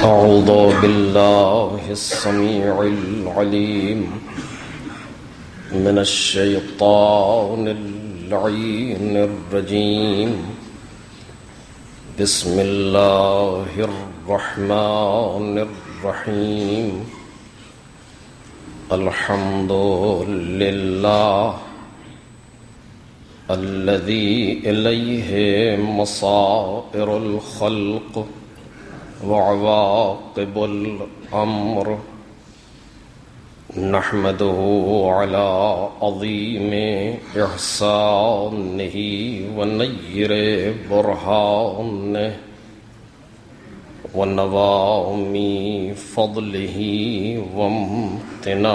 أعوذ بالله السميع العليم من الشيطان اللعين الرجيم. بسم الله الرحمن الرحيم. الحمد لله الذي إليه مصائر الخلق وعواقب الأمر. نحمده على عظيم إحسانه ونير برهانه ونوام فضله وامتنانه،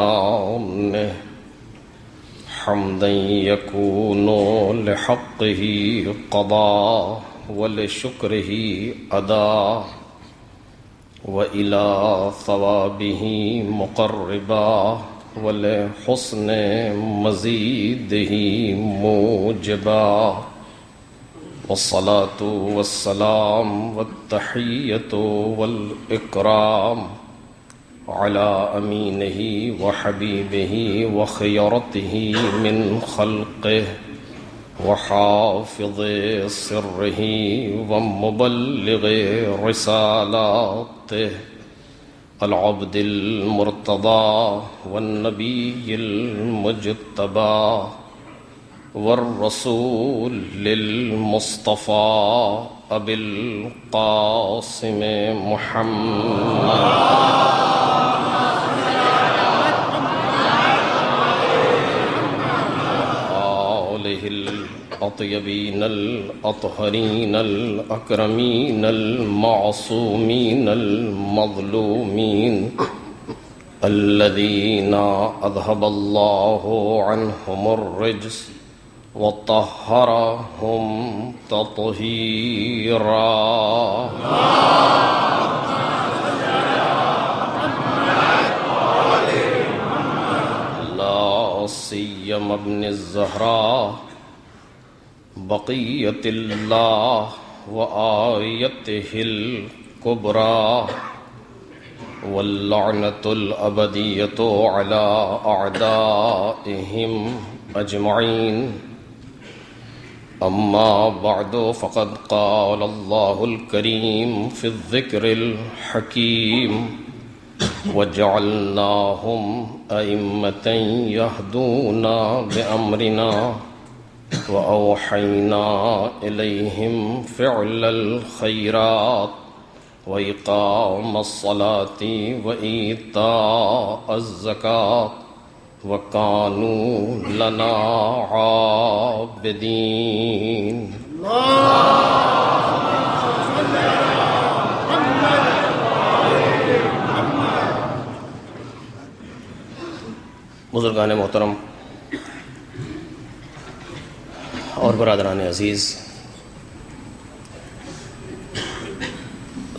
حمدا يكون لحقه قضاء ولشكره أداء، وإلى ثوابه مقربا ولحسن مزيده موجبا. والصلاة والسلام والتحية والإكرام على أمينه وحبيبه وخيرته من خلقه وحافظ سره ومبلغ رسالاته، العبد المرتضى والنبي المجتبى والرسول المصطفى أبي القاسم محمد الطيبين الأطهرين الأكرمين المعصومين المظلومين، الذين أذهب الله عنهم الرجس وطهرهم تطهيرا. لا سيما ابن الزهراء بقية الله وآيته الكبرى، واللعنة الأبدية على أعدائهم أجمعين. أما بعد، فقد قال الله الكريم في الذكر الحكيم: وجعلناهم أئمة يهدون بأمرنا وأوحينا إليهم فعل الخيرات وإقام الصلاة وإيتاء الزكاة وكانوا لنا عابدين. بزرگان محترم اور برادران عزیز،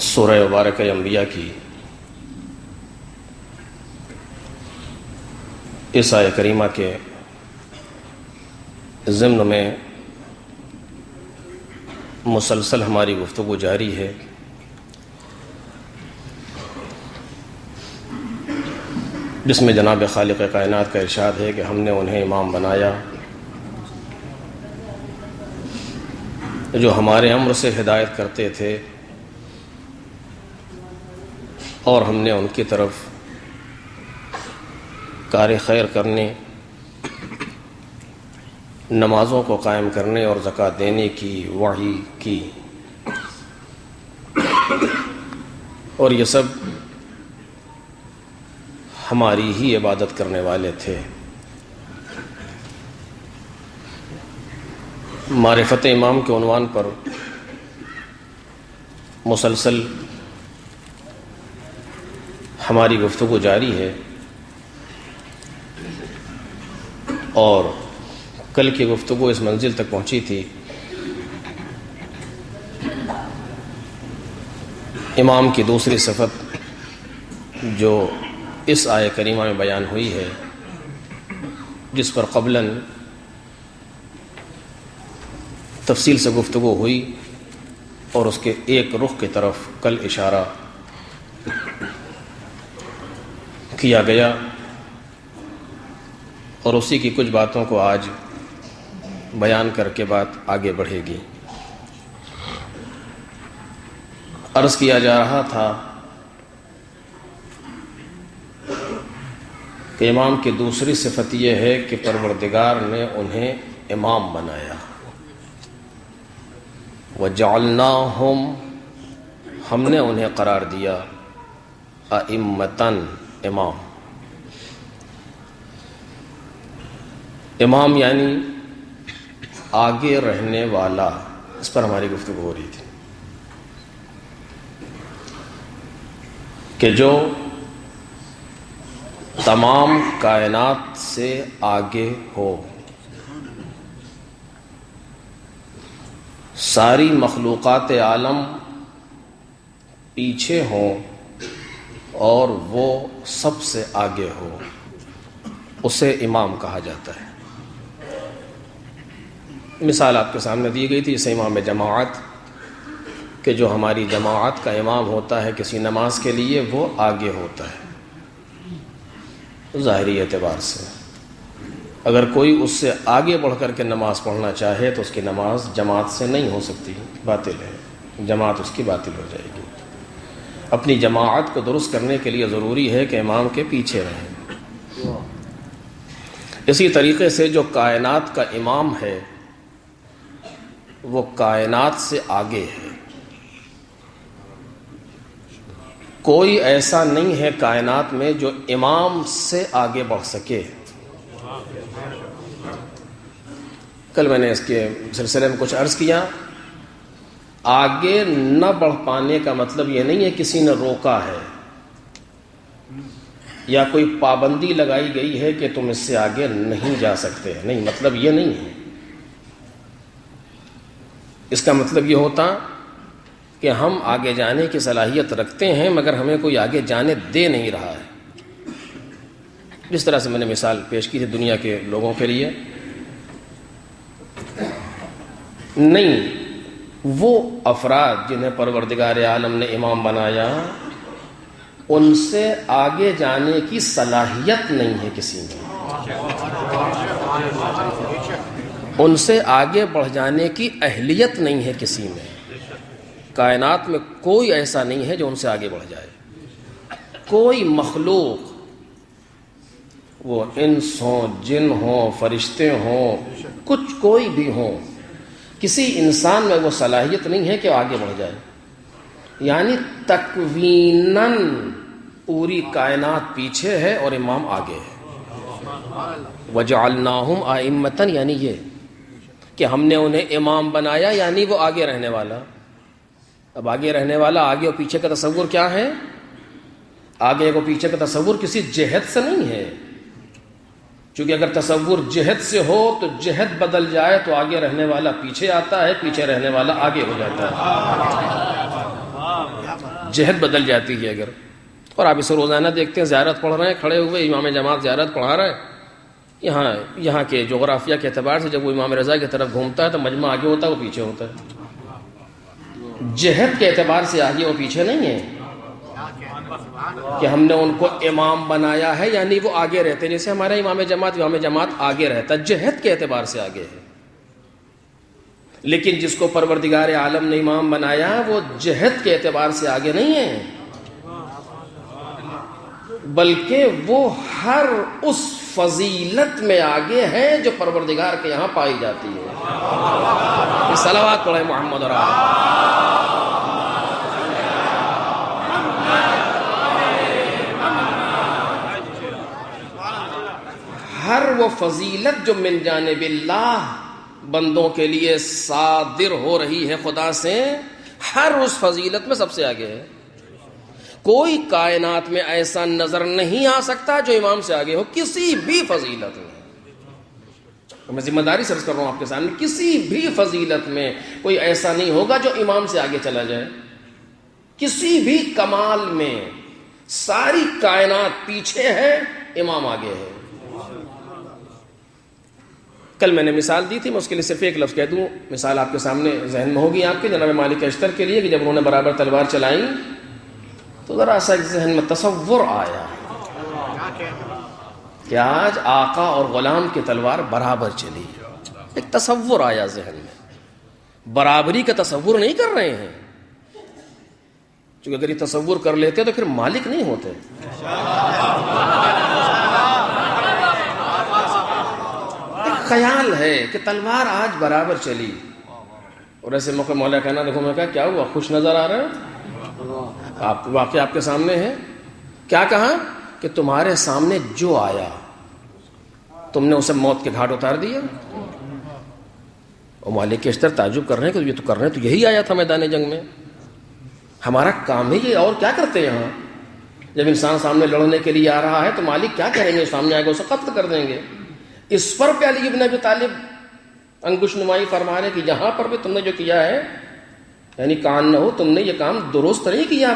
سورہ مبارکہ انبیاء کی اس آیہ کریمہ کے ضمن میں مسلسل ہماری گفتگو جاری ہے. جس میں جناب خالق کائنات کا ارشاد ہے کہ ہم نے انہیں امام بنایا جو ہمارے امر سے ہدایت کرتے تھے، اور ہم نے ان کی طرف کار خیر کرنے، نمازوں کو قائم کرنے اور زکوٰۃ دینے کی وحی کی، اور یہ سب ہماری ہی عبادت کرنے والے تھے. معرفت امام کے عنوان پر مسلسل ہماری گفتگو جاری ہے، اور کل کی گفتگو اس منزل تک پہنچی تھی. امام کی دوسری صفت جو اس آیہ کریمہ میں بیان ہوئی ہے، جس پر قبلاً تفصیل سے گفتگو ہوئی اور اس کے ایک رخ کی طرف کل اشارہ کیا گیا اور اسی کی کچھ باتوں کو آج بیان کر کے بات آگے بڑھے گی۔ عرض کیا جا رہا تھا کہ امام کی دوسری صفت یہ ہے کہ پروردگار نے انہیں امام بنایا۔ وَجَعَلْنَاهُمْ، ہم نے انہیں قرار دیا ائمتاً، امام۔ امام یعنی آگے رہنے والا، اس پر ہماری گفتگو ہو رہی تھی کہ جو تمام کائنات سے آگے ہو، ساری مخلوقات عالم پیچھے ہوں اور وہ سب سے آگے ہو، اسے امام کہا جاتا ہے۔ مثال آپ کے سامنے دی گئی تھی، اسے امام جماعت، کہ جو ہماری جماعت کا امام ہوتا ہے کسی نماز کے لیے، وہ آگے ہوتا ہے ظاہری اعتبار سے۔ اگر کوئی اس سے آگے بڑھ کر کے نماز پڑھنا چاہے تو اس کی نماز جماعت سے نہیں ہو سکتی، باطل ہے، جماعت اس کی باطل ہو جائے گی۔ اپنی جماعت کو درست کرنے کے لیے ضروری ہے کہ امام کے پیچھے رہیں۔ اسی طریقے سے جو کائنات کا امام ہے وہ کائنات سے آگے ہے۔ کوئی ایسا نہیں ہے کائنات میں جو امام سے آگے بڑھ سکے۔ کل میں نے اس کے سلسلے میں کچھ عرض کیا، آگے نہ بڑھ پانے کا مطلب یہ نہیں ہے کسی نے روکا ہے یا کوئی پابندی لگائی گئی ہے کہ تم اس سے آگے نہیں جا سکتے، نہیں، مطلب یہ نہیں ہے۔ اس کا مطلب یہ ہوتا کہ ہم آگے جانے کی صلاحیت رکھتے ہیں مگر ہمیں کوئی آگے جانے دے نہیں رہا ہے۔ جس طرح سے میں نے مثال پیش کی تھی دنیا کے لوگوں کے لیے، نہیں، وہ افراد جنہیں پروردگار عالم نے امام بنایا ان سے آگے جانے کی صلاحیت نہیں ہے کسی میں، ان سے آگے بڑھ جانے کی اہلیت نہیں ہے کسی میں۔ کائنات میں کوئی ایسا نہیں ہے جو ان سے آگے بڑھ جائے۔ کوئی مخلوق، وہ انس ہوں، جن ہوں، فرشتے ہوں، کچھ کوئی بھی ہوں، کسی انسان میں وہ صلاحیت نہیں ہے کہ آگے بڑھ جائے۔ یعنی تکویناً پوری کائنات پیچھے ہے اور امام آگے ہے۔ وَجَعَلْنَاهُمْ أَئِمَّةً، یعنی یہ کہ ہم نے انہیں امام بنایا، یعنی وہ آگے رہنے والا۔ اب آگے رہنے والا، آگے اور پیچھے کا تصور کیا ہے؟ آگے اور پیچھے کا تصور کسی جہت سے نہیں ہے، چونکہ اگر تصور جہت سے ہو تو جہت بدل جائے تو آگے رہنے والا پیچھے آتا ہے، پیچھے رہنے والا آگے ہو جاتا ہے، جہت بدل جاتی ہے اگر۔ اور آپ اسے روزانہ دیکھتے ہیں، زیارت پڑھ رہے ہیں کھڑے ہوئے، امام جماعت زیارت پڑھا رہا ہے، یہاں کے جغرافیہ کے اعتبار سے جب وہ امام رضا کی طرف گھومتا ہے تو مجمع آگے ہوتا ہے، وہ پیچھے ہوتا ہے۔ جہت کے اعتبار سے آگے وہ پیچھے نہیں ہے کہ ہم نے ان کو امام بنایا ہے یعنی وہ آگے رہتے ہیں، جیسے ہمارا امام جماعت آگے رہتا ہے، جہت کے اعتبار سے آگے ہے۔ لیکن جس کو پروردگار عالم نے امام بنایا وہ جہت کے اعتبار سے آگے نہیں ہے، بلکہ وہ ہر اس فضیلت میں آگے ہے جو پروردگار کے یہاں پائی جاتی ہے۔ صلوات پڑھیں محمد اور ہر وہ فضیلت جو من جانب اللہ بندوں کے لیے صادر ہو رہی ہے خدا سے، ہر اس فضیلت میں سب سے آگے ہے۔ کوئی کائنات میں ایسا نظر نہیں آ سکتا جو امام سے آگے ہو، کسی بھی فضیلت میں۔ میں ذمہ داری سے عرض کر رہا ہوں آپ کے سامنے، کسی بھی فضیلت میں کوئی ایسا نہیں ہوگا جو امام سے آگے چلا جائے۔ کسی بھی کمال میں ساری کائنات پیچھے ہے، امام آگے ہے۔ کل میں نے مثال دی تھی، میں اس کے لیے صرف ایک لفظ کہہ دوں، مثال آپ کے سامنے ذہن میں ہوگی آپ کے، جناب مالک اشتر کے لیے، کہ جب انہوں نے برابر تلوار چلائی تو ذرا سا ذہن میں تصور آیا کہ آج آقا اور غلام کی تلوار برابر چلی. ایک تصور آیا ذہن میں. برابری کا تصور نہیں کر رہے ہیں، چونکہ اگر یہ تصور کر لیتے تو پھر مالک نہیں ہوتے. ایک خیال ہے کہ تلوار آج برابر چلی، اور ایسے موقع مولا کہنا دیکھو، میں کہا کیا ہوا، خوش نظر آ رہا ہے؟ آپ واقعہ آپ کے سامنے ہے. کیا کہا کہ تمہارے سامنے جو آیا تم نے اسے موت کے گھاٹ اتار دیا. اور مالک کے اشتر تعجب کر رہے ہیں کہ یہ تو کر رہے ہیں، تو یہی آیا تھا میدان جنگ میں، ہمارا کام ہے یہ، اور کیا کرتے ہیں یہاں؟ جب انسان سامنے لڑنے کے لیے آ رہا ہے تو مالک کیا کریں گے؟ سامنے آئے گا اسے قتل کر دیں گے. اس پر پہ علی ابن ابی طالب انگوش نمائی فرما رہے کہ یہاں پر بھی تم نے جو کیا ہے، یعنی کان نہ ہو، تم نے یہ کام درست نہیں کیا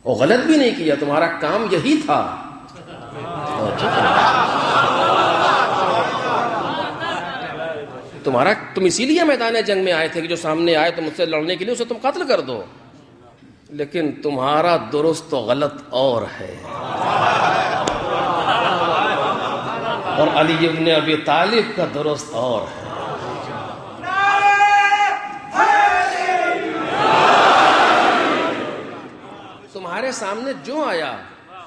اور غلط بھی نہیں کیا، تمہارا کام یہی تھا. تم اسی لیے میدان جنگ میں آئے تھے کہ جو سامنے آئے تو مجھ سے لڑنے کے لیے اسے تم قتل کر دو، لیکن تمہارا درست و غلط اور ہے. اور علی ابن ابی طالب کا درست اور ہے. تمہارے سامنے جو آیا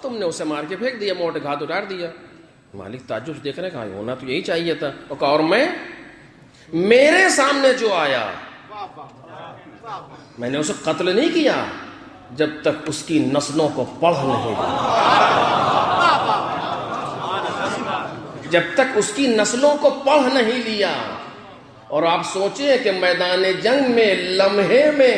تم نے اسے مار کے پھینک دیا، موٹے گھات اتار دیا. مالک تعجب سے دیکھ رہے، کہا ہونا تو یہی چاہیے تھا. اور میرے سامنے جو آیا میں نے اسے قتل نہیں کیا جب تک اس کی نسلوں کو پڑھ نہیں لیا. جب تک اس کی نسلوں کو پڑھ نہیں لیا. اور آپ سوچیں کہ میدان جنگ میں لمحے میں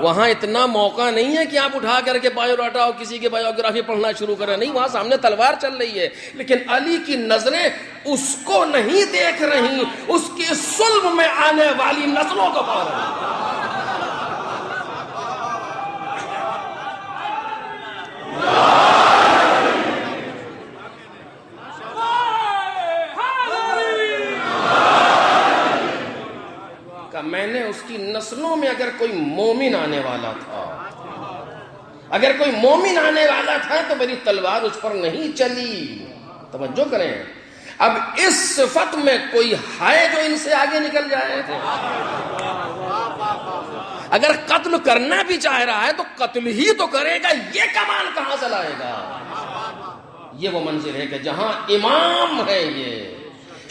وہاں اتنا موقع نہیں ہے کہ آپ اٹھا کر کے بایو ڈاٹا اور کسی کے بایوگرافی پڑھنا شروع کریں. نہیں، وہاں سامنے تلوار چل رہی ہے، لیکن علی کی نظریں اس کو نہیں دیکھ رہی، اس کی صلب میں آنے والی نسلوں کو پڑھ رہی. میں نے اس کی نسلوں میں اگر کوئی مومن آنے والا تھا، اگر کوئی مومن آنے والا تھا تو میری تلوار اس پر نہیں چلی. توجہ کریں، اب اس صفت میں کوئی ہے جو ان سے آگے نکل جائے تھے. اگر قتل کرنا بھی چاہ رہا ہے تو قتل ہی تو کرے گا، یہ کمال کہاں سے لائے گا؟ یہ وہ منزل ہے کہ جہاں امام ہے، یہ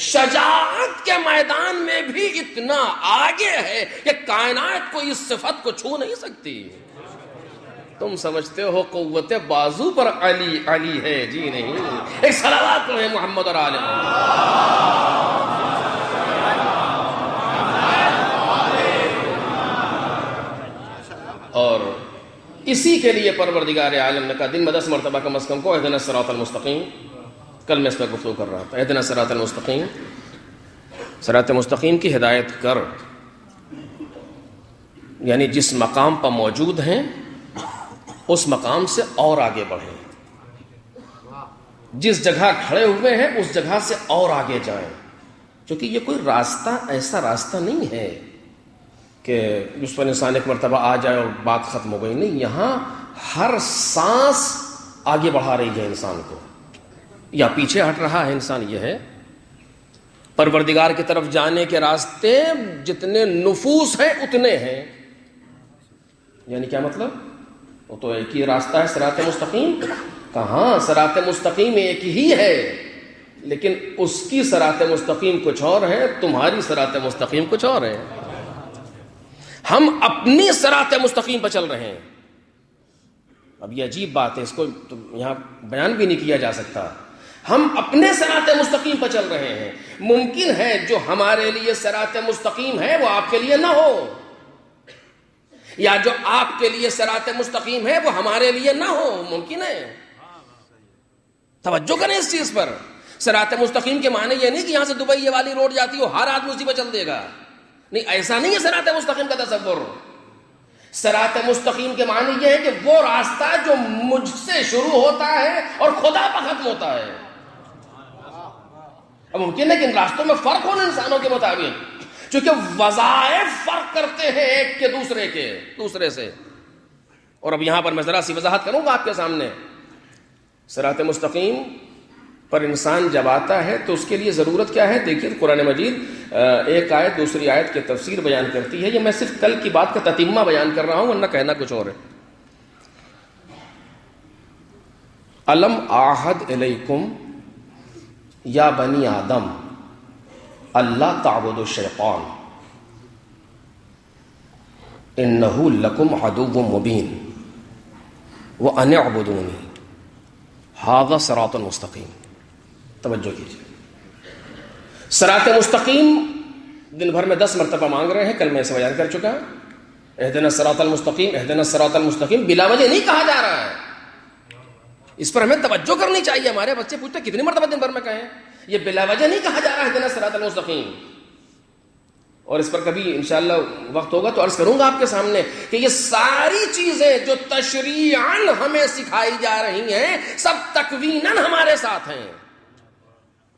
شجاعت کے میدان میں بھی اتنا آگے ہے کہ کائنات کو اس صفت کو چھو نہیں سکتی. تم سمجھتے ہو قوت بازو پر علی علی ہے، جی نہیں. ایک صلوات ہے محمد اور آل محمد. اور اسی کے لیے پروردگار عالم نے کہا دن میں 10 مرتبہ کم از کم کو اہدنا الصراط المستقیم. کل میں اس پر گفتگو کر رہا تھا، اہدنا الصراط المستقیم، صراط مستقیم کی ہدایت کر. یعنی جس مقام پر موجود ہیں اس مقام سے اور آگے بڑھیں، جس جگہ کھڑے ہوئے ہیں اس جگہ سے اور آگے جائیں. کیونکہ یہ کوئی راستہ ایسا راستہ نہیں ہے کہ جس پر انسان ایک مرتبہ آ جائے اور بات ختم ہو گئی. نہیں، یہاں ہر سانس آگے بڑھا رہی ہے انسان کو، یا پیچھے ہٹ رہا ہے انسان. یہ ہے پروردگار کی طرف جانے کے راستے جتنے نفوس ہیں اتنے ہیں. یعنی کیا مطلب؟ وہ تو ایک ہی راستہ ہے، صراط مستقیم. کہاں؟ صراط مستقیم ایک ہی ہے، لیکن اس کی صراط مستقیم کچھ اور ہے، تمہاری صراط مستقیم کچھ اور ہے. ہم اپنی صراط مستقیم پر چل رہے ہیں. اب یہ عجیب بات ہے، اس کو تو یہاں بیان بھی نہیں کیا جا سکتا. ہم اپنے صراط مستقیم پر چل رہے ہیں. ممکن ہے جو ہمارے لیے صراط مستقیم ہے وہ آپ کے لیے نہ ہو، یا جو آپ کے لیے صراط مستقیم ہے وہ ہمارے لیے نہ ہو. ممکن ہے. توجہ کریں اس چیز پر. صراط مستقیم کے معنی یہ نہیں کہ یہاں سے دبئی یہ والی روڈ جاتی ہو ہر آدمی اسی پہ چل دے گا. نہیں، ایسا نہیں ہے صراط مستقیم کا تصور. صراط مستقیم کے معنی یہ ہے کہ وہ راستہ جو مجھ سے شروع ہوتا ہے اور خدا پر ختم ہوتا ہے. اب ممکن ہے کہ ان راستوں میں فرق ہو انسانوں کے مطابق، چونکہ وظائف فرق کرتے ہیں ایک کے دوسرے سے. اور اب یہاں پر میں ذرا سی وضاحت کروں گا آپ کے سامنے. صراط مستقیم پر انسان جب آتا ہے تو اس کے لیے ضرورت کیا ہے؟ دیکھیے قرآن مجید ایک آیت دوسری آیت کی تفسیر بیان کرتی ہے. یہ میں صرف کل کی بات کا تتمہ بیان کر رہا ہوں، ورنہ کہنا کچھ اور ہے. الم اعہد الیکم یا بنی آدم اللہ تعبدوا الشیطان انہ لکم عدو مبین وان اعبدونی ھذا صراط مستقیم. توجہ کیجیے. صراط مستقیم دن بھر میں 10 مرتبہ مانگ رہے ہیں، کل میں اسے بیان کر چکا. اہدنا الصراط المستقیم، اہدنا الصراط المستقیم بلا وجہ نہیں کہا جا رہا ہے. اس پر ہمیں توجہ کرنی چاہیے. ہمارے بچے پوچھتے ہیں کتنی مرتبہ دن بھر میں کہیں، یہ بلا وجہ نہیں کہا جا رہا ہے اہدنا الصراط المستقیم. اور اس پر کبھی انشاءاللہ وقت ہوگا تو عرض کروں گا آپ کے سامنے کہ یہ ساری چیزیں جو تشریعاً ہمیں سکھائی جا رہی ہیں سب تکویناً ہمارے ساتھ ہیں.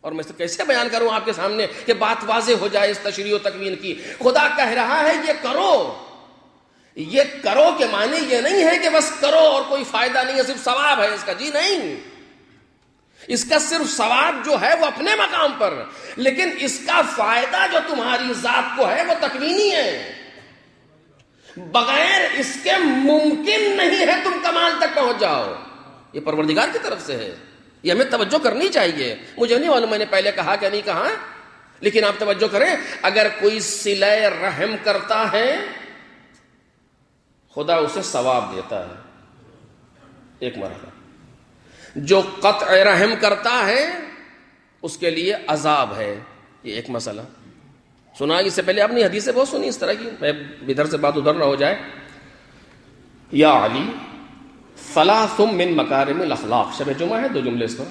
اور میں کیسے بیان کروں آپ کے سامنے کہ بات واضح ہو جائے اس تشریع و تکوین کی. خدا کہہ رہا ہے یہ کرو. یہ کرو کے معنی یہ نہیں ہے کہ بس کرو اور کوئی فائدہ نہیں ہے، صرف ثواب ہے اس کا. جی نہیں، اس کا صرف ثواب جو ہے وہ اپنے مقام پر، لیکن اس کا فائدہ جو تمہاری ذات کو ہے وہ تکوینی ہے. بغیر اس کے ممکن نہیں ہے تم کمال تک پہنچ جاؤ. یہ پروردگار کی طرف سے ہے. یہ ہمیں توجہ کرنی چاہیے. مجھے نہیں معلوم میں نے پہلے کہا کہ نہیں کہا، لیکن آپ توجہ کریں. اگر کوئی صلہ رحم کرتا ہے خدا اسے ثواب دیتا ہے، ایک مرحلہ. جو قطع رحم کرتا ہے اس کے لیے عذاب ہے، یہ ایک مسئلہ. سنا اس سے پہلے آپ نے حدیثیں بہت سنی اس طرح کی، میں ادھر سے بات ادھر نہ ہو جائے. یا علی ثلاث من مکارم الاخلاق، شب جمعہ ہے 2 جملے اس پر.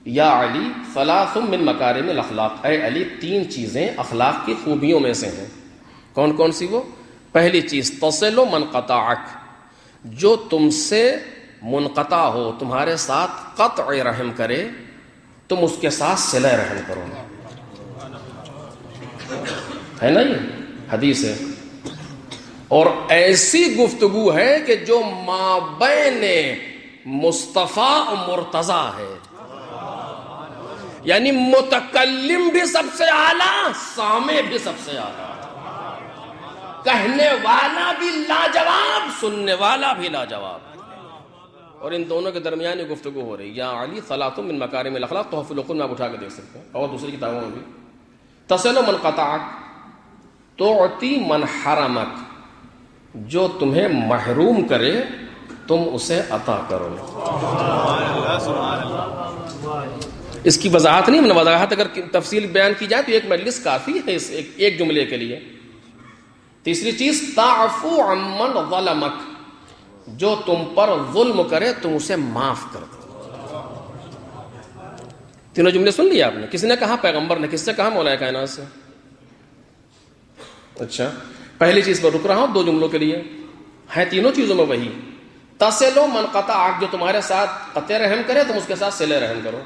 یا علی ثلاث من مکارم الاخلاق، اے علی 3 چیزیں اخلاق کی خوبیوں میں سے ہیں. کون کون سی وہ؟ پہلی چیز تصل من قطعک، جو تم سے منقطع ہو، تمہارے ساتھ قطع رحم کرے تم اس کے ساتھ صلہ رحم کرو. ہے نا، یہ حدیث ہے. اور ایسی گفتگو ہے کہ جو مابین مصطفیٰ و مرتضیٰ ہے، یعنی متکلم بھی سب سے اعلیٰ، سامع بھی سب سے اعلیٰ، کہنے والا بھی لاجواب، سننے والا بھی لاجواب. اور ان دونوں کے درمیان یہ گفتگو ہو رہی. یا علی ثلاث من مکارم الاخلاق، تحف العقول میں آپ اٹھا کے دیکھ سکتے ہیں، اور دوسری کتابوں میں بھی. تصل من قطعک، تعطی من حرمک، جو تمہیں محروم کرے تم اسے عطا کرو. اس کی وضاحت نہیں، میں نے وضاحت اگر تفصیل بیان کی جائے تو ایک مجلس کافی ہے اس ایک جملے کے لیے. تیسری چیز تعفو عمن ظلمک، جو تم پر ظلم کرے تم اسے معاف کر دو. تینوں جملے سن لیے آپ نے. کس نے کہا؟ پیغمبر نے. کس سے کہا؟ مولا کائنات سے. اچھا، پہلی چیز پر رک رہا ہوں 2 جملوں کے لیے، ہے تینوں چیزوں میں وہی. تصل من قطعک، جو تمہارے ساتھ قطع رحم کرے تم اس کے ساتھ صلہ رحم کرو.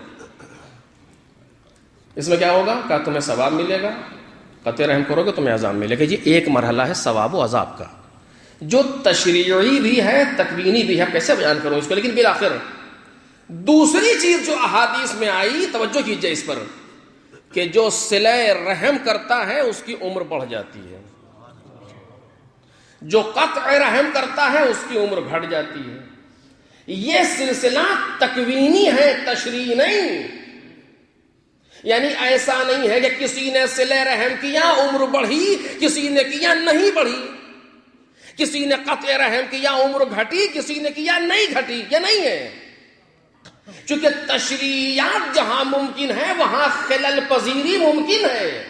اس میں کیا ہوگا؟ کہ تمہیں ثواب ملے گا، قطع رحم کرو گے تمہیں عذاب ملے گا. یہ ایک مرحلہ ہے ثواب و عذاب کا، جو تشریعی بھی ہے تکوینی بھی ہے. کیسے بیان کروں اس کو؟ لیکن بالآخر دوسری چیز جو احادیث میں آئی، توجہ کیجئے اس پر، کہ جو صلہ رحم کرتا ہے اس کی عمر بڑھ جاتی ہے، جو قطع رحم کرتا ہے اس کی عمر گھٹ جاتی ہے. یہ سلسلہ تکوینی ہے، تشریعی نہیں. یعنی ایسا نہیں ہے کہ کسی نے صلہ رحم کیا عمر بڑھی، کسی نے کیا نہیں بڑھی، کسی نے قطع رحم کیا عمر گھٹی، کسی نے کیا نہیں گھٹی. یہ نہیں ہے. چونکہ تشریعات جہاں ممکن ہے وہاں خلل پذیری ممکن ہے.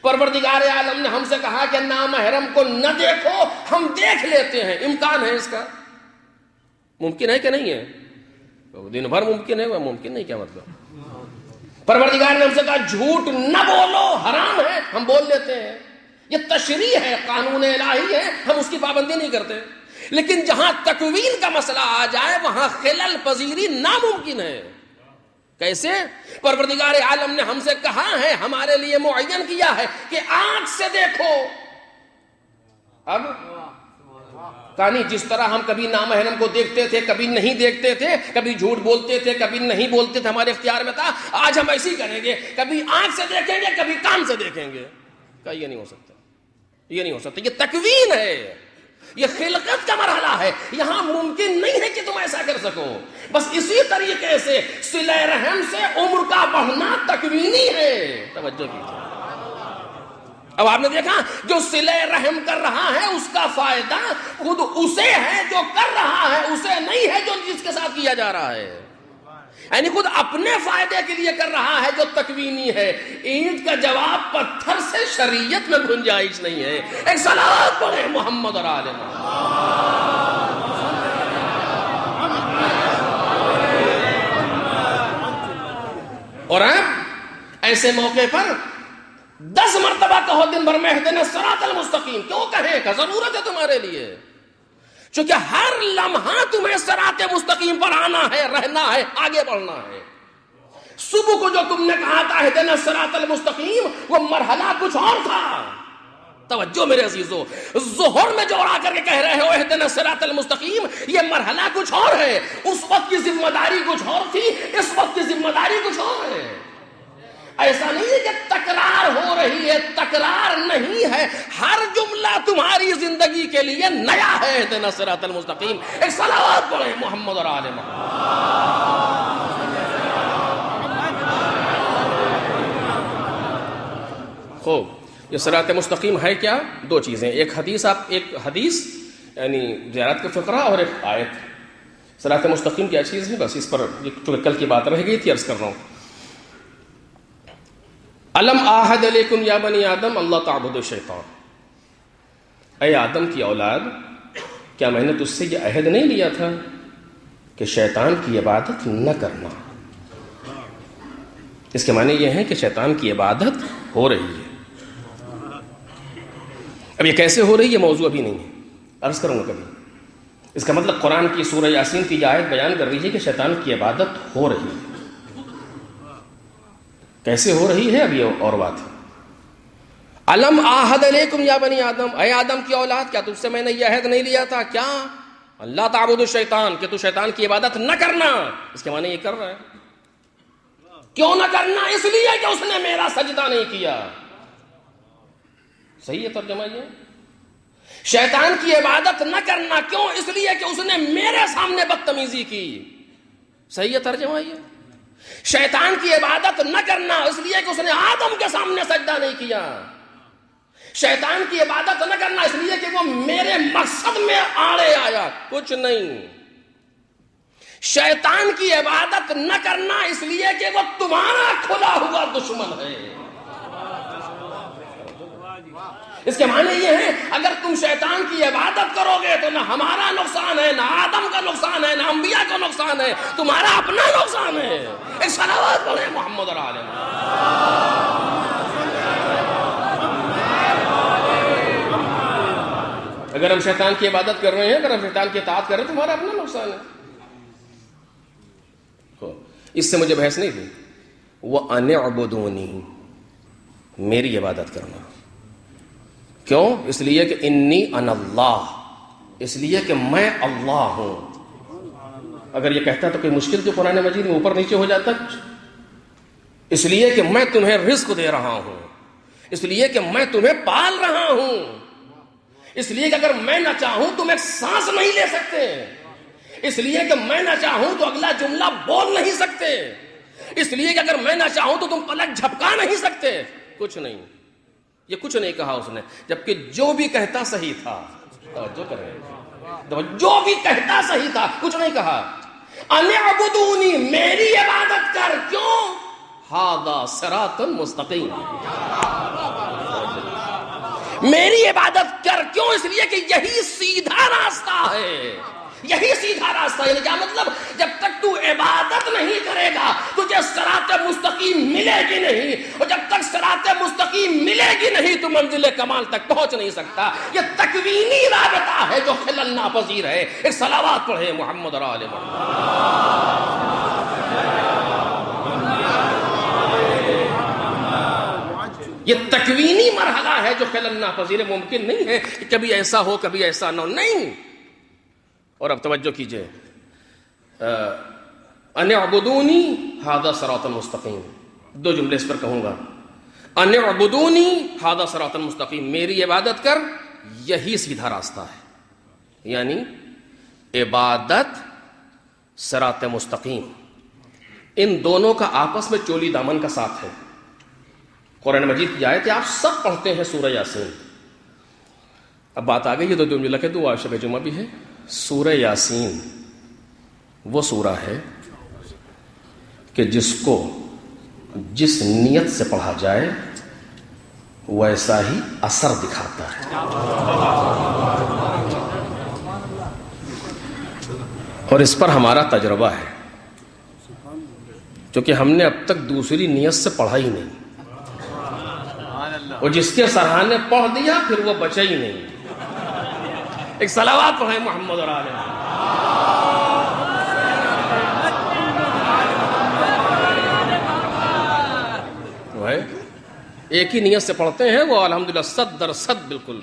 پروردگار عالم نے ہم سے کہا کہ نامحرم کو نہ دیکھو، ہم دیکھ لیتے ہیں. امکان ہے اس کا؟ ممکن ہے کہ نہیں ہے؟ دن بھر ممکن ہے، وہ ممکن نہیں. کیا مطلب؟ پروردگار نے ہم سے کہا جھوٹ نہ بولو، حرام ہے، ہم بول لیتے ہیں. یہ تشریع ہے، قانون الہی ہے، ہم اس کی پابندی نہیں کرتے. لیکن جہاں تکوین کا مسئلہ آ جائے وہاں خلل پذیری ناممکن ہے. کیسے؟ پروردگار عالم نے ہم سے کہا ہے، ہمارے لیے معین کیا ہے کہ آنکھ سے دیکھو. اب کہا نہیں، جس طرح ہم کبھی نامحرم کو دیکھتے تھے، کبھی نہیں دیکھتے تھے، کبھی جھوٹ بولتے تھے، کبھی نہیں بولتے تھے، ہمارے اختیار میں تھا، آج ہم ایسے ہی کریں گے، کبھی آنکھ سے دیکھیں گے، کبھی کان سے دیکھیں گے۔ کہا یہ نہیں ہو سکتا، یہ نہیں ہو سکتا، یہ تکوین ہے، یہ خلقت کا مرحلہ ہے، یہاں ممکن نہیں ہے کہ تم ایسا کر سکو۔ بس اسی طریقے سے صلہ رحم سے عمر کا بڑھنا تکوینی ہے۔ توجہ کیجیے، اب آپ نے دیکھا جو صلہ رحم کر رہا ہے اس کا فائدہ خود اسے ہے جو کر رہا ہے، اسے نہیں ہے جو جس کے ساتھ کیا جا رہا ہے، یعنی خود اپنے فائدے کے لیے کر رہا ہے جو تکوینی ہے۔ اینٹ کا جواب پتھر سے شریعت میں گنجائش نہیں ہے۔ ایک صلوات پڑھیں محمد اور آل محمد۔ اور اب ایسے موقع پر 10 مرتبہ کہو دن بھر میں اہدنا الصراط المستقیم، کیوں کہیں کہ ضرورت ہے تمہارے لیے، چونکہ ہر لمحہ تمہیں صراط مستقیم پر آنا ہے، رہنا ہے، آگے بڑھنا ہے۔ صبح کو جو تم نے کہا تھا اہدنا الصراط المستقیم، وہ مرحلہ کچھ اور تھا۔ توجہ میرے عزیزو، ظہر میں جو آ کر کے کہہ رہے ہو اہدنا الصراط المستقیم، یہ مرحلہ کچھ اور ہے، اس وقت کی ذمہ داری کچھ اور تھی، اس وقت کی ذمہ داری کچھ اور ہے۔ ایسا نہیں ہے کہ تکرار ہو رہی ہے، تکرار نہیں ہے، ہر جملہ تمہاری زندگی کے لیے نیا ہے۔ اہدنا الصراط المستقیم، ایک صلوات پڑھیں محمد اور آل محمد۔ خوب، یہ صراط مستقیم ہے کیا؟ 2 چیزیں، ایک حدیث یعنی زیارت کا فقرہ اور ایک آیت۔ صراط مستقیم کیا چیز ہے؟ بس اس پر کل کی بات رہ گئی تھی، عرض کر رہا ہوں۔ الم آحد علیکم یا بنی آدم اللہ تعبدوا الشیطان، اے آدم کی اولاد، کیا میں نے تجھ سے یہ عہد نہیں لیا تھا کہ شیطان کی عبادت نہ کرنا؟ اس کے معنی یہ ہے کہ شیطان کی عبادت ہو رہی ہے۔ اب یہ کیسے ہو رہی ہے موضوع ابھی نہیں ہے، عرض کروں گا کبھی۔ اس کا مطلب قرآن کی سورہ یاسین کی یہ آیت بیان کر رہی ہے کہ شیطان کی عبادت ہو رہی ہے۔ کیسے ہو رہی ہے اب یہ اور بات ہے۔ الم آحد علیکم یا بنی آدم، اے آدم کی اولاد، کیا تجھ سے میں نے یہ عہد نہیں لیا تھا؟ کیا؟ اللہ تعبدوا الشیطان، کہ تو شیطان کی عبادت نہ کرنا۔ اس کے معنی یہ کر رہا ہے۔ کیوں نہ کرنا؟ اس لیے کہ اس نے میرا سجدہ نہیں کیا۔ صحیح ہے ترجمہ یہ؟ شیطان کی عبادت نہ کرنا کیوں؟ اس لیے کہ اس نے میرے سامنے بدتمیزی کی۔ صحیح ہے ترجمہ یہ؟ شیطان کی عبادت نہ کرنا اس لیے کہ اس نے آدم کے سامنے سجدہ نہیں کیا۔ شیطان کی عبادت نہ کرنا اس لیے کہ وہ میرے مقصد میں آڑے آیا، کچھ نہیں۔ شیطان کی عبادت نہ کرنا اس لیے کہ وہ تمہارا کھلا ہوا دشمن ہے۔ اس کے معنی یہ ہے اگر تم شیطان کی عبادت کرو گے تو نہ ہمارا نقصان ہے، نہ آدم کا نقصان ہے، نہ انبیاء کا نقصان ہے، تمہارا اپنا نقصان ہے۔ ایک صلوات پڑھیں محمد اور آل محمد۔ اگر ہم شیطان کی عبادت کر رہے ہیں، اگر ہم شیطان کی اطاعت کر رہے ہیں، تمہارا اپنا نقصان ہے۔ اس سے مجھے بحث نہیں تھی۔ وَأَنِ اعْبُدُونِي، میری عبادت کرنا۔ کیوں؟ اس لیے کہ انی انا اللہ، اس لیے کہ میں اللہ ہوں۔ اگر یہ کہتا تو کوئی مشکل تو قرآن مجید میں اوپر نیچے ہو جاتا۔ اس لیے کہ میں تمہیں رزق دے رہا ہوں، اس لیے کہ میں تمہیں پال رہا ہوں، اس لیے کہ اگر میں نہ چاہوں تم ایک سانس نہیں لے سکتے، اس لیے کہ میں نہ چاہوں تو اگلا جملہ بول نہیں سکتے، اس لیے کہ اگر میں نہ چاہوں تو تم پلک جھپکا نہیں سکتے۔ کچھ نہیں، یہ کچھ نہیں کہا اس نے، جبکہ جو بھی کہتا صحیح تھا۔ توجہ کریں، جو بھی کہتا صحیح تھا، کچھ نہیں کہا۔ ان اعبدونی، میری عبادت کر۔ کیوں؟ ھذا صراط مستقیم، میری عبادت کر۔ کیوں؟ اس لیے کہ یہی سیدھا راستہ ہے، یہی سیدھا راستہ ہے۔ یعنی کیا مطلب؟ جب تک تو عبادت نہیں کرے گا تجھے صراط مستقیم ملے گی نہیں، اور جب تک صراط مستقیم ملے گی نہیں تو منزل کمال تک پہنچ نہیں سکتا۔ یہ تکوینی رابطہ ہے جو خلل ناپذیر ہے۔ ایک صلوات پڑھے محمد اور آل محمد۔ یہ تکوینی مرحلہ ہے جو خلل ناپذیر، ممکن نہیں ہے کہ کبھی ایسا ہو کبھی ایسا نہ ہو، نہیں۔ اور اب توجہ کیجئے، ان اعبدونی ھذا صراط مستقیم، دو جملے اس پر کہوں گا، ان اعبدونی ھذا صراط مستقیم، میری عبادت کر، یہی سیدھا راستہ ہے، یعنی عبادت صراط مستقیم، ان دونوں کا آپس میں چولی دامن کا ساتھ ہے۔ قرآن مجید کی آیت آپ سب پڑھتے ہیں سورہ یاسین۔ اب بات آ گئی، یہ دو جملے کے دو شب جمعہ بھی ہے۔ سورہ یاسین وہ سورہ ہے کہ جس کو جس نیت سے پڑھا جائے ویسا ہی اثر دکھاتا ہے، اور اس پر ہمارا تجربہ ہے، کیونکہ ہم نے اب تک دوسری نیت سے پڑھا ہی نہیں، اور جس کے سرحانے پڑھ دیا پھر وہ بچا ہی نہیں۔ ایک صلوات پڑھیں محمد اور آل محمد۔ ایک ہی نیت سے پڑھتے ہیں وہ الحمدللہ صد در صد بالکل۔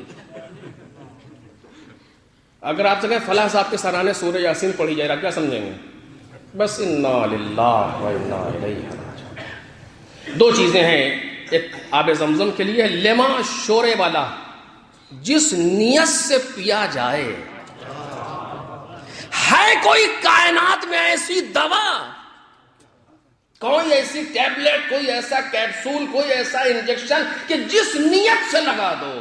اگر آپ سے کہیں فلاں صاحب کے سرانے سورہ یاسین پڑھی جائے، آپ کیا سمجھیں گے؟ بس انا للہ و انا الیہ راجعون۔ دو چیزیں ہیں، ایک آب زمزم کے لیے لما شورے والا، جس نیت سے پیا جائے۔ ہے کوئی کائنات میں ایسی دوا، کوئی ایسی ٹیبلٹ، کوئی ایسا کیپسول، کوئی ایسا انجیکشن کہ جس نیت سے لگا دو؟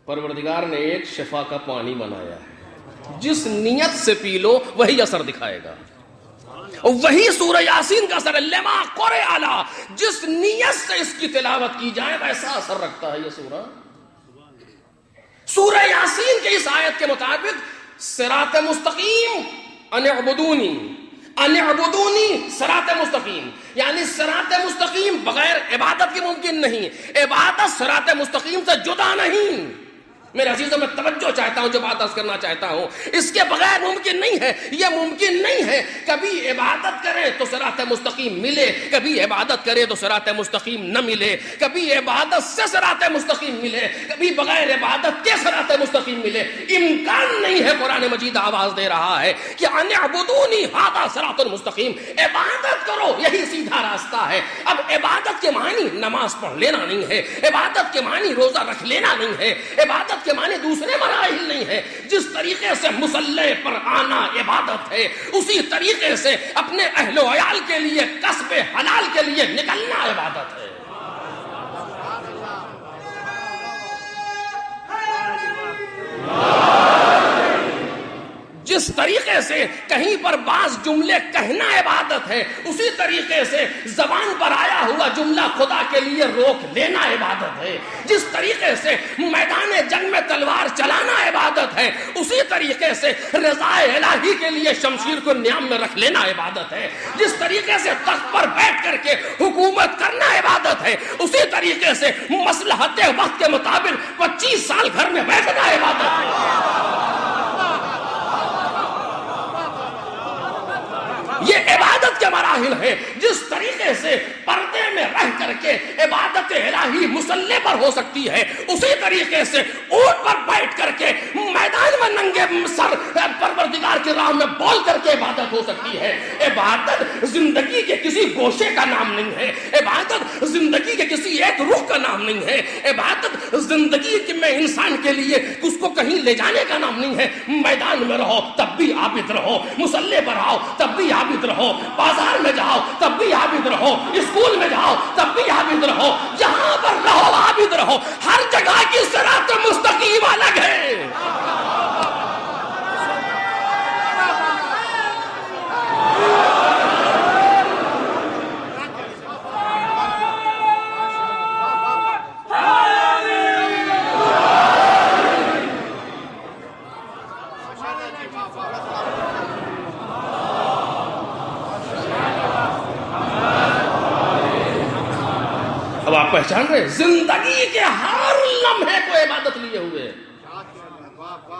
پروردگار نے ایک شفا کا پانی بنایا ہے، جس نیت سے پی لو وہی اثر دکھائے گا، اور وہی سورہ یاسین کا اثر، لما قرئ علی، جس نیت سے اس کی تلاوت کی جائے ویسا اثر رکھتا ہے یہ سورہ۔ سورہ یاسین کے اس آیت کے مطابق صراط مستقیم، ان اعبدونی، ان اعبدونی صراط مستقیم، یعنی صراط مستقیم بغیر عبادت کے ممکن نہیں، عبادت صراط مستقیم سے جدا نہیں۔ میرے عزیزوں میں توجہ چاہتا ہوں، جو بات عرض کرنا چاہتا ہوں، اس کے بغیر ممکن نہیں ہے، یہ ممکن نہیں ہے کبھی عبادت کرے تو صراط مستقیم ملے، کبھی عبادت کرے تو صراط مستقیم نہ ملے، کبھی عبادت سے صراط مستقیم ملے، کبھی بغیر عبادت کے صراط مستقیم ملے، امکان نہیں ہے۔ قرآن مجید آواز دے رہا ہے کہ ان اعبدونی ھذا صراط مستقیم، عبادت کرو یہی سیدھا راستہ ہے۔ اب عبادت کے معنی نماز پڑھ لینا نہیں ہے، عبادت کے معنی روزہ رکھ لینا نہیں ہے، عبادت کے معنی دوسرے مراحل نہیں ہے۔ جس طریقے سے مصلی پر آنا عبادت ہے، اسی طریقے سے اپنے اہل و عیال کے لیے کسب حلال کے لیے نکلنا عبادت ہے۔ جس طریقے سے کہیں پر بعض جملے کہنا عبادت ہے، اسی طریقے سے زبان پر آیا ہوا جملہ خدا کے لیے روک لینا عبادت ہے۔ جس طریقے سے میدان جنگ میں تلوار چلانا عبادت ہے، اسی طریقے سے رضا الہی کے لیے شمشیر کو نیام میں رکھ لینا عبادت ہے۔ جس طریقے سے تخت پر بیٹھ کر کے حکومت کرنا عبادت ہے، اسی طریقے سے مصلحت وقت کے مطابق 25 سال گھر میں بیٹھنا عبادت ہے۔ یہ عبادت کے مراحل ہیں۔ جس طریقے سے پردے میں رہ کر کے عبادت الہی مصلی پر ہو سکتی ہے، اسی طریقے سے اونٹ پر بیٹھ کر کے میدان میں ننگے سر پروردگار کی راہ میں بول کر کے عبادت ہو سکتی ہے۔ عبادت زندگی کے کسی گوشے کا نام نہیں ہے، عبادت زندگی کے کسی ایک رخ کا نام نہیں ہے، عبادت زندگی میں انسان کے لیے اس کو کہیں لے جانے کا نام نہیں ہے۔ میدان میں رہو تب بھی عابد رہو، مصلی پر آؤ تب بھی عابد رہو، بازار میں جاؤ تب بھی عابد رہو، اسکول میں جاؤ تب بھی عابد رہو، جہاں پر رہو عابد رہو۔ ہر جگہ کی صراط مستقیم الگ ہے۔ اب آپ پہچان رہے زندگی کے ہر لمحے کو عبادت لیے ہوئے۔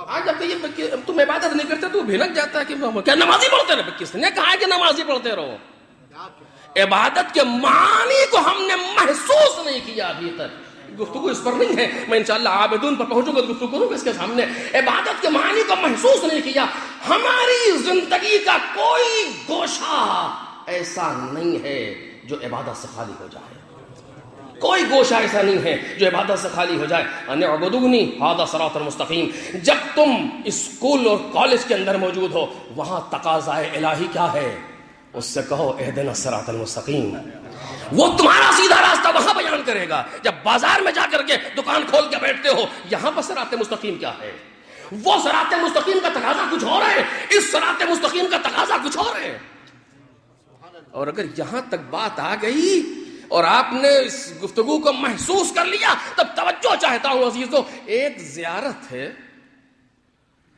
آج جب تم عبادت نہیں کرتے تو بھنک جاتا ہے کہ کیا نمازی پڑھتے رہو؟ کس نے کہا کہ نمازی پڑھتے رہو؟ عبادت کے معنی کو ہم نے محسوس نہیں کیا ابھی تک. گفتگو اس پر نہیں ہے, میں انشاءاللہ عابدون پر پہنچوں گا تو گفتگو کروں گا اس کے سامنے. عبادت کے معنی کو محسوس نہیں کیا. ہماری زندگی کا کوئی گوشہ ایسا نہیں ہے جو عبادت سے خالی ہو جائے. کوئی گوشہ ایسا نہیں ہے جو عبادت سے خالی ہو جائے. ان اعبدونی ھذا صراط المستقیم. جب تم اسکول اور کالج کے اندر موجود ہو, وہاں تقاضائے الہی کیا ہے؟ اس سے کہو اہدنا الصراط المستقیم. وہ تمہارا سیدھا راستہ وہاں بیان کرے گا. جب بازار میں جا کر کے دکان کھول کے بیٹھتے ہو, یہاں پر صراط مستقیم کیا ہے؟ وہ صراط مستقیم کا تقاضا کچھ اور ہے, اس صراط مستقیم کا تقاضا کچھ اور ہے. اور اگر یہاں تک بات آ گئی اور آپ نے اس گفتگو کو محسوس کر لیا, تب توجہ چاہتا ہوں عزیزو. ایک زیارت ہے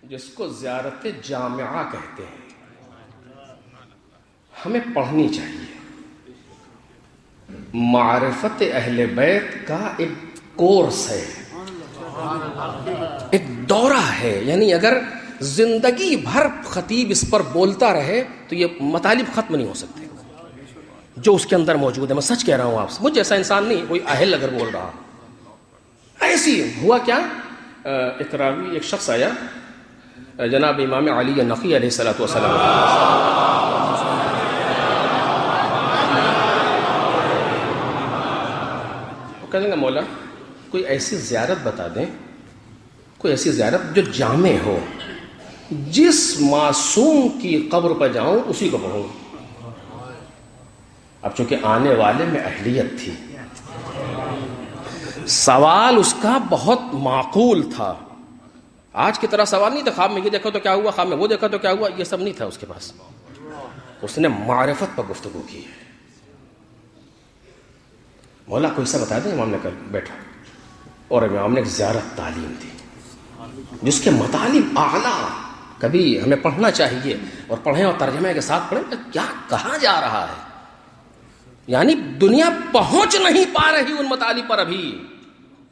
جس کو زیارت جامعہ کہتے ہیں, ہمیں پڑھنی چاہیے. معرفت اہل بیت کا ایک کورس ہے, ایک دورہ ہے. یعنی اگر زندگی بھر خطیب اس پر بولتا رہے تو یہ مطالب ختم نہیں ہو سکتے جو اس کے اندر موجود ہے. میں سچ کہہ رہا ہوں آپ سے, مجھ جیسا انسان نہیں, کوئی اہل اگر بول رہا. ایسی ہوا کیا, ایک راوی, ایک شخص آیا جناب امام علی نقی علیہ الصلوۃ والسلام, وہ کہنے لگا مولا کوئی ایسی زیارت بتا دیں, کوئی ایسی زیارت جو جامع ہو, جس معصوم کی قبر پر جاؤں اسی کو پڑھوں. اب چونکہ آنے والے میں اہلیت تھی, سوال اس کا بہت معقول تھا. آج کی طرح سوال نہیں تھا خواب میں یہ دیکھا تو کیا ہوا, خواب میں وہ دیکھا تو کیا ہوا, یہ سب نہیں تھا اس کے پاس. اس نے معرفت پر گفتگو کی ہے. مولا کوئی سا بتا دیں. امام نے کر بیٹھا اور امام نے ایک زیارت تعلیم دی جس کے مطالب اعلیٰ. کبھی ہمیں پڑھنا چاہیے اور پڑھیں اور ترجمے کے ساتھ پڑھیں کیا کہا جا رہا ہے. یعنی دنیا پہنچ نہیں پا رہی ان مطالب پر ابھی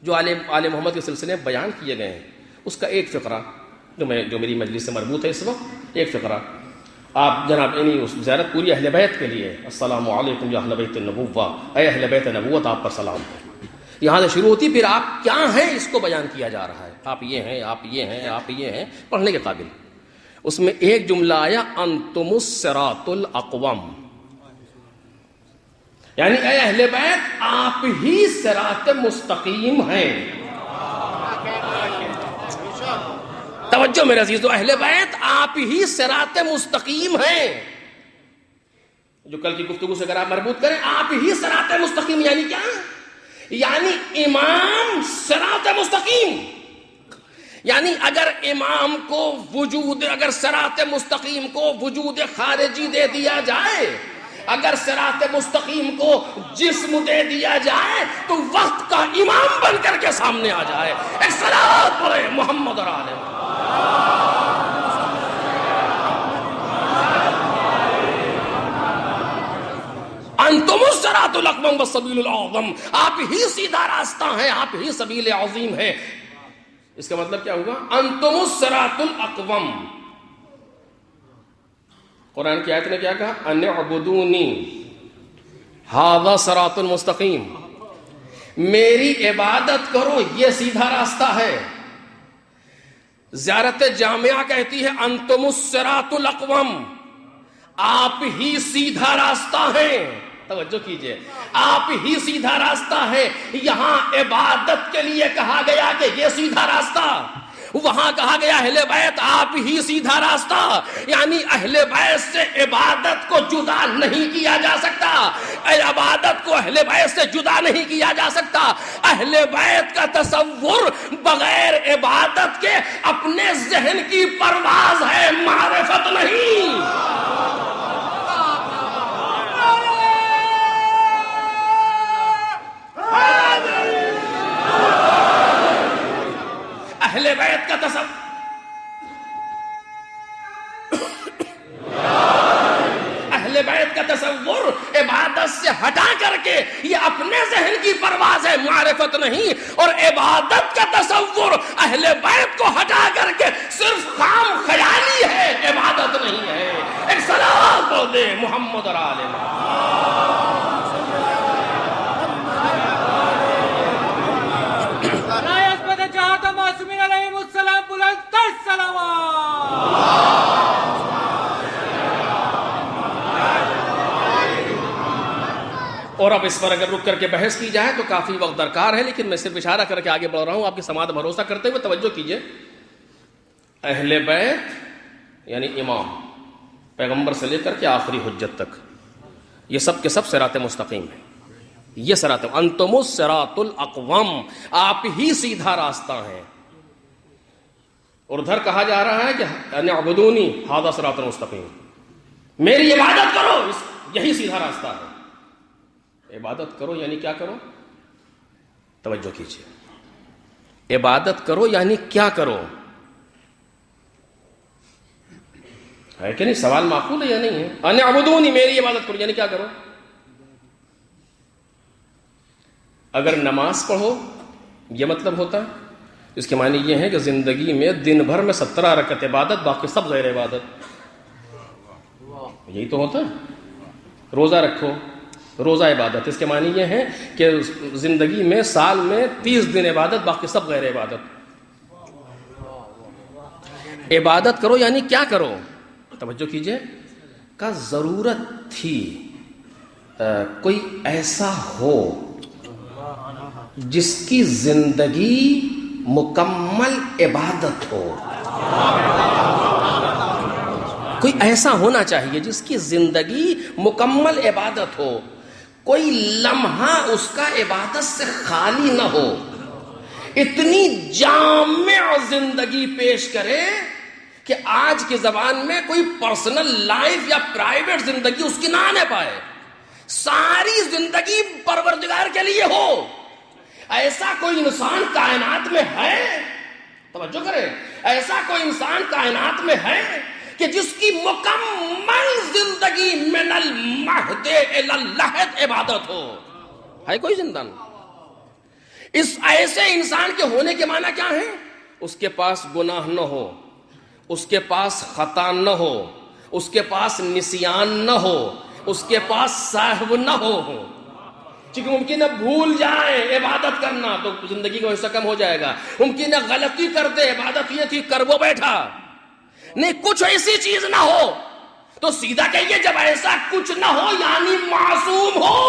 جو آل محمد کے سلسلے میں بیان کیے گئے ہیں. اس کا ایک فقرہ جو میری مجلس سے مربوط ہے اس وقت, ایک فقرہ آپ جناب اس زیارت پوری اہل بیت کے لیے. السلام علیکم یا اہل بیت النبوہ, اے اہل بیت نبوت آپ پر سلام ہے. یہاں سے شروع ہوتی, پھر آپ کیا ہیں اس کو بیان کیا جا رہا ہے. آپ یہ ہیں, آپ یہ ہیں, آپ یہ ہیں, پڑھنے کے قابل. اس میں ایک جملہ آیا انتم الصراط الاقوم, یعنی اے اہل بیت آپ ہی صراط مستقیم ہیں. توجہ میرے عزیزو, اہل بیت آپ ہی صراط مستقیم ہیں. جو کل کی گفتگو سے اگر آپ مربوط کریں, آپ ہی صراط مستقیم یعنی کیا؟ یعنی امام صراط مستقیم. یعنی اگر امام کو وجود, اگر صراط مستقیم کو وجود خارجی دے دیا جائے, اگر صراط مستقیم کو جسم دے دیا جائے تو وقت کا امام بن کر کے سامنے آ جائے. ایک صلوات پڑھے محمد اور آل محمد. انتم الصراط الاقوم والسبیل الاعظم, آپ ہی سیدھا راستہ ہیں, آپ ہی سبیل عظیم ہے. اس کا مطلب کیا ہوا؟ انتم الصراط الاقوم. قرآن کی آیت نے کیا کہا؟ ان اعبدونی ھذا صراط المستقیم, میری عبادت کرو یہ سیدھا راستہ ہے. زیارت جامعہ کہتی ہے انتم الصراط الاقوم, آپ ہی سیدھا راستہ ہیں. توجہ کیجئے, آپ ہی سیدھا راستہ ہے. یہاں عبادت کے لیے کہا گیا کہ یہ سیدھا راستہ, وہاں کہا گیا اہل بیت آپ ہی سیدھا راستہ. یعنی اہل بیت سے عبادت کو جدا نہیں کیا جا سکتا, عبادت کو اہل بیت سے جدا نہیں کیا جا سکتا. اہل بیت کا تصور بغیر عبادت کے اپنے ذہن کی پرواز ہے, معرفت نہیں. اہل بیت کا تصور, اہل بیت کا تصور عبادت سے ہٹا کر کے یہ اپنے ذہن کی پرواز ہے, معرفت نہیں. اور عبادت کا تصور اہل بیت کو ہٹا کر کے صرف خام خیالی ہے, عبادت نہیں ہے. ایک صلوات بول دے محمد اور آل محمد۔ معصومین علیہم السلام بلند تر صلوات۔ اور اب اس پر اگر رک کر کے بحث کی جائے تو کافی وقت درکار ہے، لیکن میں صرف اشارہ کر کے آگے بڑھ رہا ہوں آپ کی سماعت بھروسہ کرتے ہوئے توجہ کیجئے۔ اہل بیت یعنی امام، پیغمبر سے لے کر کے آخری حجت تک، یہ سب کے سب صراط مستقیم ہیں۔ یہ صراط انتم الصراط الاقوم، آپ ہی سیدھا راستہ ہیں۔ اور ادھر کہا جا رہا ہے کہ ان اعبدونی ھذا صراط مستقیم، میری عبادت کرو، یہی سیدھا راستہ ہے۔ عبادت کرو یعنی کیا کرو؟ توجہ کیجیے، عبادت کرو یعنی کیا کرو؟ ہے کہ نہیں؟ سوال معقول ہے یا نہیں ہے؟ ان اعبدونی، میری عبادت کرو یعنی کیا کرو؟ اگر نماز پڑھو یہ مطلب ہوتا ہے، اس کے معنی یہ ہے کہ زندگی میں دن بھر میں 17 رکعت عبادت، باقی سب غیر عبادت، یہی تو ہوتا ہے۔ روزہ رکھو، روزہ عبادت، اس کے معنی یہ ہے کہ زندگی میں سال میں 30 دن عبادت، باقی سب غیر عبادت۔ عبادت کرو یعنی کیا کرو؟ توجہ کیجئے، کا ضرورت تھی کوئی ایسا ہو جس کی زندگی مکمل عبادت ہو، کوئی ایسا ہونا چاہیے جس کی زندگی مکمل عبادت ہو، کوئی لمحہ اس کا عبادت سے خالی نہ ہو، اتنی جامع زندگی پیش کرے کہ آج کے زبان میں کوئی پرسنل لائف یا پرائیویٹ زندگی اس کی نہ آنے پائے، ساری زندگی پروردگار کے لیے ہو۔ ایسا کوئی انسان کائنات میں ہے، توجہ کرے، ایسا کوئی انسان کائنات میں ہے کہ جس کی مکمل زندگی من المہد الی اللحد عبادت ہو؟ ہے کوئی زندہ؟ اس ایسے انسان کے ہونے کے معنی کیا ہے؟ اس کے پاس گناہ نہ ہو، اس کے پاس خطا نہ ہو، اس کے پاس نسیان نہ ہو، اس کے پاس سہو نہ ہو، چونکہ ممکن ہے بھول جائے عبادت کرنا تو زندگی کا حصہ کم ہو جائے گا، ممکن ہے غلطی کر دے، عبادت یہ تھی کر وہ بیٹھا، نہیں کچھ ایسی چیز نہ ہو تو سیدھا کہیے جب ایسا کچھ نہ ہو یعنی معصوم ہو،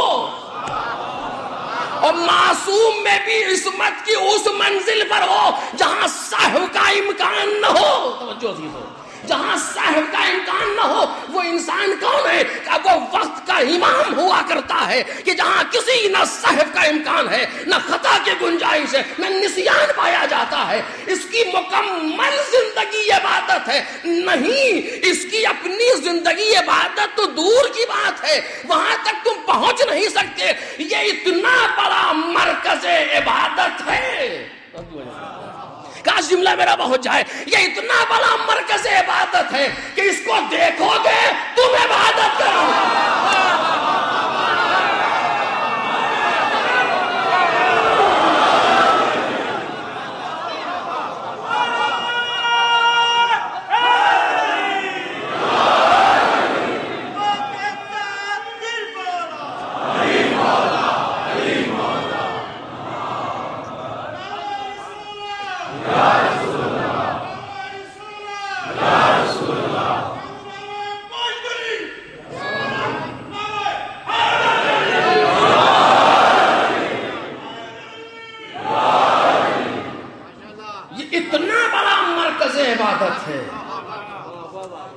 اور معصوم میں بھی عصمت کی اس منزل پر ہو جہاں سہو کا امکان نہ ہو۔ توجہ عزیز ہو، جہاں سہو کا امکان نہ ہو، وہ انسان کون ہے؟ وہ وقت کا امام ہوا کرتا ہے کہ جہاں کسی نہ سہو کا امکان ہے، نہ خطا کی گنجائش ہے، نہ نسیان پایا جاتا ہے، اس کی مکمل زندگی عبادت ہے۔ نہیں، اس کی اپنی زندگی عبادت تو دور کی بات ہے، وہاں تک تم پہنچ نہیں سکتے، یہ اتنا بڑا مرکز عبادت ہے، کاش جملہ میرا پہنچ جائے، یہ اتنا بڑا مرکز عبادت ہے کہ اس کو دیکھو گے تم عبادت کرو گے۔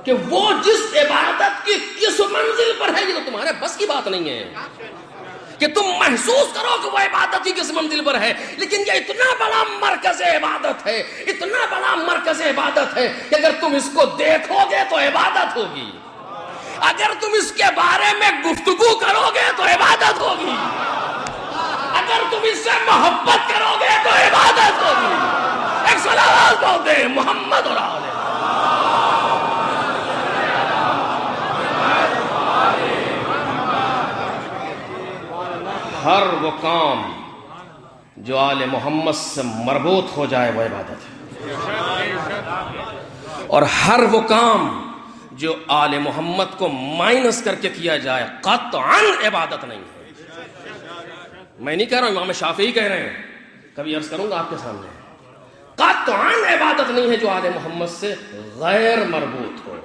کہ وہ جس عبادت کی کس منزل پر ہے یہ تو تمہارے بس کی بات نہیں ہے کہ تم محسوس کرو کہ وہ عبادت ہی کس منزل پر ہے، لیکن یہ اتنا بڑا مرکز عبادت ہے، اتنا بڑا مرکز عبادت ہے کہ اگر تم اس کو دیکھو گے تو عبادت ہوگی، اگر تم اس کے بارے میں گفتگو کرو گے تو عبادت ہوگی، اگر تم اس سے محبت کرو گے تو عبادت ہوگی۔ ایک صلوات بول دے محمد اور آل محمد۔ ہر وہ کام جو آل محمد سے مربوط ہو جائے وہ عبادت ہے، اور ہر وہ کام جو آل محمد کو مائنس کر کے کیا جائے قطعاً عبادت نہیں ہے۔ میں نہیں کہہ رہا ہوں، امام شافعی کہہ رہے ہیں، کبھی عرض کروں گا آپ کے سامنے، قطعاً عبادت نہیں ہے جو آل محمد سے غیر مربوط ہو،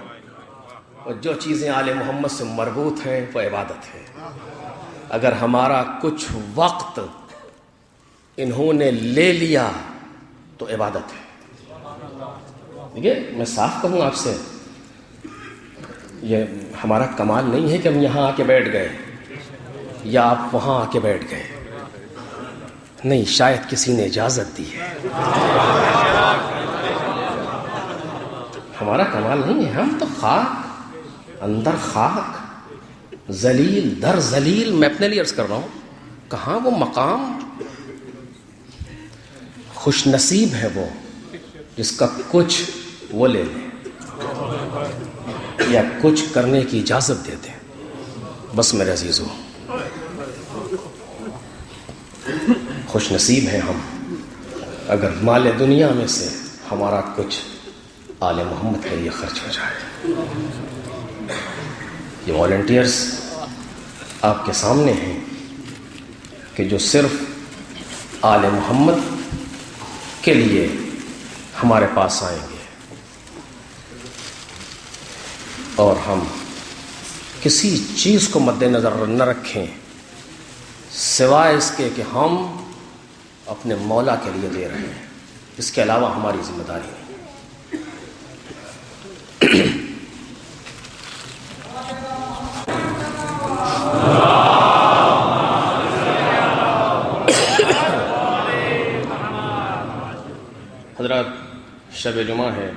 اور جو چیزیں آل محمد سے مربوط ہیں وہ عبادت ہے۔ اگر ہمارا کچھ وقت انہوں نے لے لیا تو عبادت ہے۔ دیکھیے میں صاف کہوں آپ سے، یہ ہمارا کمال نہیں ہے کہ ہم یہاں آ کے بیٹھ گئے یا آپ وہاں آ کے بیٹھ گئے، نہیں، شاید کسی نے اجازت دی ہے۔ ہمارا کمال نہیں ہے، ہم تو خاک اندر خاک، ذلیل در ذلیل۔ میں اپنے لیے عرض کر رہا ہوں، کہاں وہ مقام، خوش نصیب ہے وہ جس کا کچھ وہ لے لے یا کچھ کرنے کی اجازت دے دے۔ بس میرے عزیزو، خوش نصیب ہیں ہم اگر مال دنیا میں سے ہمارا کچھ آل محمد کے لیے خرچ ہو جائے۔ یہ والنٹیئرز آپ کے سامنے ہیں کہ جو صرف آل محمد کے لیے ہمارے پاس آئیں گے، اور ہم کسی چیز کو مد نظر نہ رکھیں سوائے اس کے کہ ہم اپنے مولا کے لیے دے رہے ہیں، اس کے علاوہ ہماری ذمہ داری نہیں۔ حضرات، شب جمعہ ہے،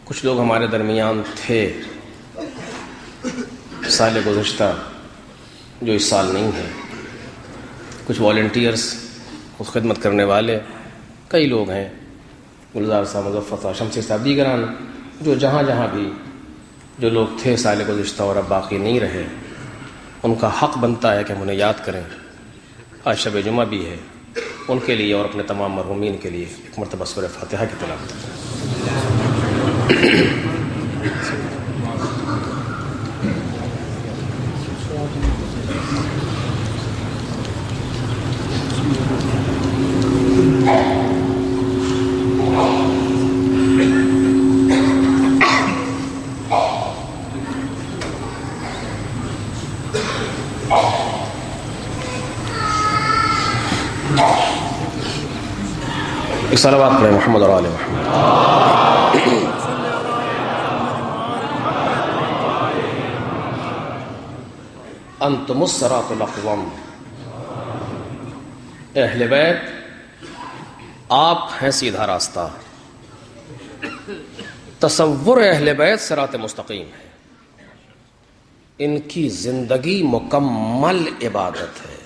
کچھ لوگ ہمارے درمیان تھے سال گزشتہ جو اس سال نہیں ہے، کچھ والنٹیئرز، خود خدمت کرنے والے کئی لوگ ہیں، گلزار صاحب، مظفر صاحب، شمشیر صاحب، دیگران، جو جہاں جہاں بھی جو لوگ تھے سال گزشتہ اور اب باقی نہیں رہے، ان کا حق بنتا ہے کہ ہم انہیں یاد کریں۔ آج شب جمعہ بھی ہے، ان کے لیے اور اپنے تمام مرحومین کے لیے ایک مرتبہ سورہ فاتحہ کی تلاوت۔ ایک صلوات پڑھیں محمد اور آل محمد۔ انتم الصراط الاقوم، اہل بیت آپ ہیں سیدھا راستہ۔ تصور اہل بیت صراط مستقیم ہے، ان کی زندگی مکمل عبادت ہے۔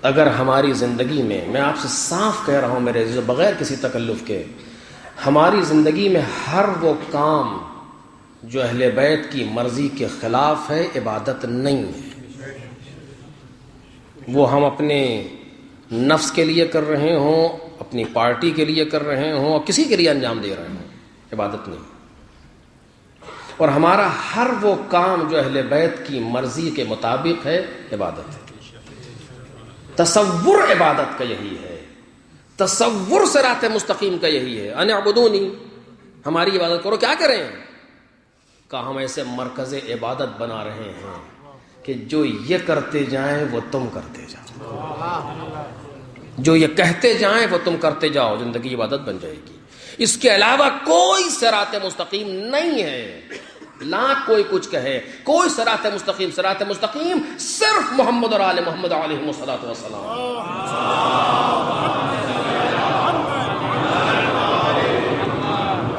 اگر ہماری زندگی میں آپ سے صاف کہہ رہا ہوں میرے عزیزو، بغیر کسی تکلف کے، ہماری زندگی میں ہر وہ کام جو اہل بیت کی مرضی کے خلاف ہے عبادت نہیں ہے، وہ ہم اپنے نفس کے لیے کر رہے ہوں، اپنی پارٹی کے لیے کر رہے ہوں، اور کسی کے لیے انجام دے رہے ہوں، عبادت نہیں۔ اور ہمارا ہر وہ کام جو اہل بیت کی مرضی کے مطابق ہے عبادت ہے۔ تصور عبادت کا یہی ہے، تصور صراط مستقیم کا یہی ہے۔ ان اعبدونی، ہماری عبادت کرو، کیا کریں؟ کہ ہم ایسے مرکز عبادت بنا رہے ہیں کہ جو یہ کرتے جائیں وہ تم کرتے جاؤ، جو یہ کہتے جائیں وہ تم کرتے جاؤ، زندگی عبادت بن جائے گی۔ اس کے علاوہ کوئی صراط مستقیم نہیں ہے، لاکھ کوئی کچھ کہے، کوئی صراط مستقیم صرف محمد اور آل محمد علیہ الصلوۃ والسلام۔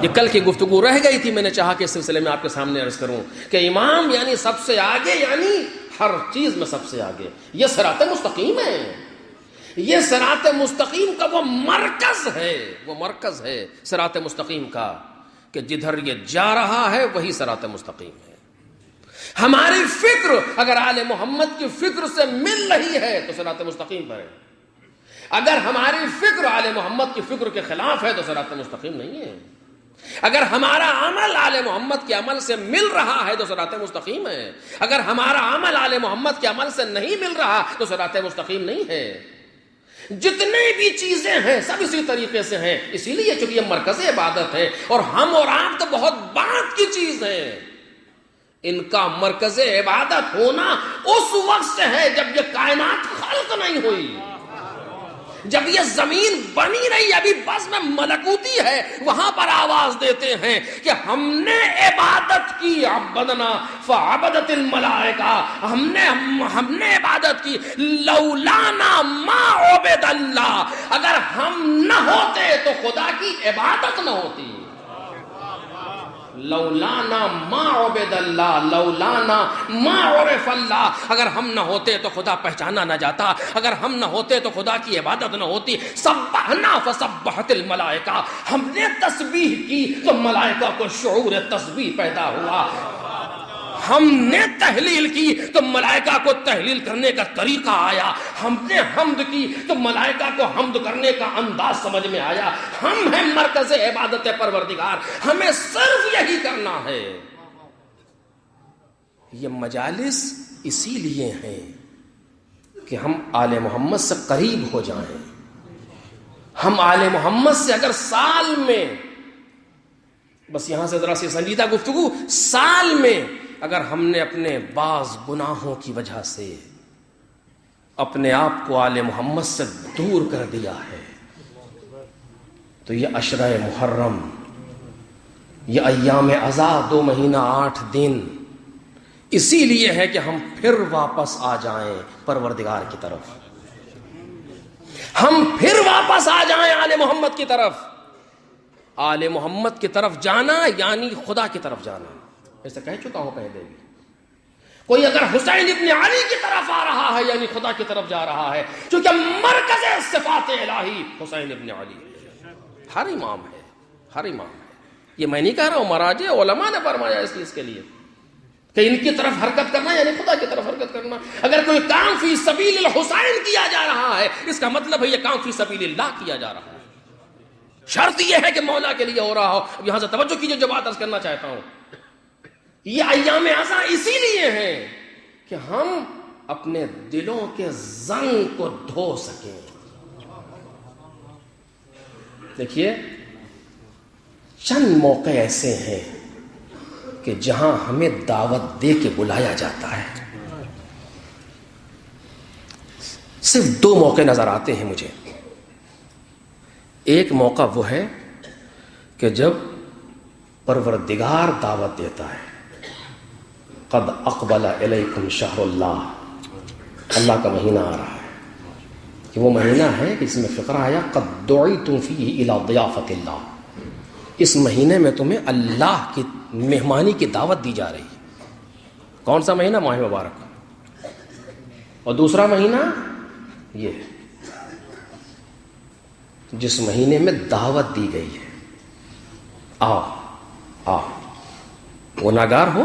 یہ کل کی گفتگو رہ گئی تھی، میں نے چاہا کہ اس سلسلے میں آپ کے سامنے عرض کروں کہ امام یعنی سب سے آگے، یعنی ہر چیز میں سب سے آگے۔ یہ صراط مستقیم ہے، یہ صراط مستقیم کا وہ مرکز ہے صراط مستقیم کا، کہ جدھر یہ جا رہا ہے وہی صراط مستقیم ہے۔ ہماری فکر اگر آل محمد کی فکر سے مل رہی ہے تو صراط مستقیم پر ہے، اگر ہماری فکر آل محمد کی فکر کے خلاف ہے تو صراط مستقیم نہیں ہے. اگر ہمارا عمل آل محمد کے عمل سے مل رہا ہے تو صراط مستقیم ہے. اگر ہمارا عمل آل محمد کے عمل سے نہیں مل رہا تو صراط مستقیم نہیں ہے. جتنی بھی چیزیں ہیں سب اسی طریقے سے ہیں. اسی لیے چونکہ یہ مرکز عبادت ہے اور ہم اور آپ تو بہت بعد کی چیز ہیں. ان کا مرکز عبادت ہونا اس وقت سے ہے جب یہ کائنات خلق نہیں ہوئی، جب یہ زمین بنی نہیں، ابھی بس میں ملکوتی ہے. وہاں پر آواز دیتے ہیں کہ ہم نے عبادت کی، عبدنا فعبدت الملائکہ، ہم نے عبادت کی. لولانا ما عبد اللہ، اگر ہم نہ ہوتے تو خدا کی عبادت نہ ہوتی. لولانا ما عبد اللہ، لولانا ما عرف اللہ، اگر ہم نہ ہوتے تو خدا پہچانا نہ جاتا، اگر ہم نہ ہوتے تو خدا کی عبادت نہ ہوتی. سبحنا فسبحت الملائکہ، ہم نے تسبیح کی تو ملائکہ کو شعور تسبیح پیدا ہوا. ہم نے تحلیل کی تو ملائکہ کو تحلیل کرنے کا طریقہ آیا. ہم نے حمد کی تو ملائکہ کو حمد کرنے کا انداز سمجھ میں آیا. ہم ہیں مرکز عبادت پروردگار، ہمیں صرف یہی کرنا ہے. یہ مجالس اسی لیے ہیں کہ ہم آل محمد سے قریب ہو جائیں. ہم آل محمد سے اگر سال میں، بس یہاں سے ذرا سی سنجیدہ گفتگو، سال میں اگر ہم نے اپنے بعض گناہوں کی وجہ سے اپنے آپ کو آل محمد سے دور کر دیا ہے تو یہ عشرہ محرم، یہ ایام عزا 2 مہینہ 8 دن اسی لیے ہے کہ ہم پھر واپس آ جائیں پروردگار کی طرف. ہم پھر واپس آ جائیں آل محمد کی طرف. آل محمد کی طرف جانا یعنی خدا کی طرف جانا. ایسا کہہ چکا ہوں پہلے بھی. کوئی اگر حسین ابن علی کی طرف آ رہا ہے یعنی خدا کی طرف جا رہا ہے، کیونکہ مرکز صفات الہی حسین ابن علی ہے. ہر امام ہے، ہر امام ہے. یہ میں نہیں کہہ رہا ہوں، مراجع علماء نے فرمایا اس چیز کے لیے کہ ان کی طرف حرکت کرنا یعنی خدا کی طرف حرکت کرنا. اگر کوئی کام فی سبیل الحسین کیا جا رہا ہے اس کا مطلب ہے یہ کام فی سبیل اللہ کیا جا رہا ہے. شرط یہ ہے کہ مولا کے لیے ہو رہا ہو. اب یہاں سے توجہ کیجئے جو بات عرض کرنا چاہتا ہوں. یہ ایام عزا اسی لیے ہیں کہ ہم اپنے دلوں کے زنگ کو دھو سکیں. دیکھیے چند موقع ایسے ہیں کہ جہاں ہمیں دعوت دے کے بلایا جاتا ہے. صرف 2 موقع نظر آتے ہیں مجھے. ایک موقع وہ ہے کہ جب پروردگار دعوت دیتا ہے، قد اقبل الیکم شہر اللہ، اللہ کا مہینہ آ رہا ہے. کہ وہ مہینہ ہے کہ اس میں فقرہ آیا قد دعیتم فیہ الی ضیافت اللہ، اس مہینے میں تمہیں اللہ کی مہمانی کی دعوت دی جا رہی ہے. کون سا مہینہ؟ ماہ مبارک. اور دوسرا مہینہ یہ جس مہینے میں دعوت دی گئی ہے، آؤ آؤ، گناہگار ہو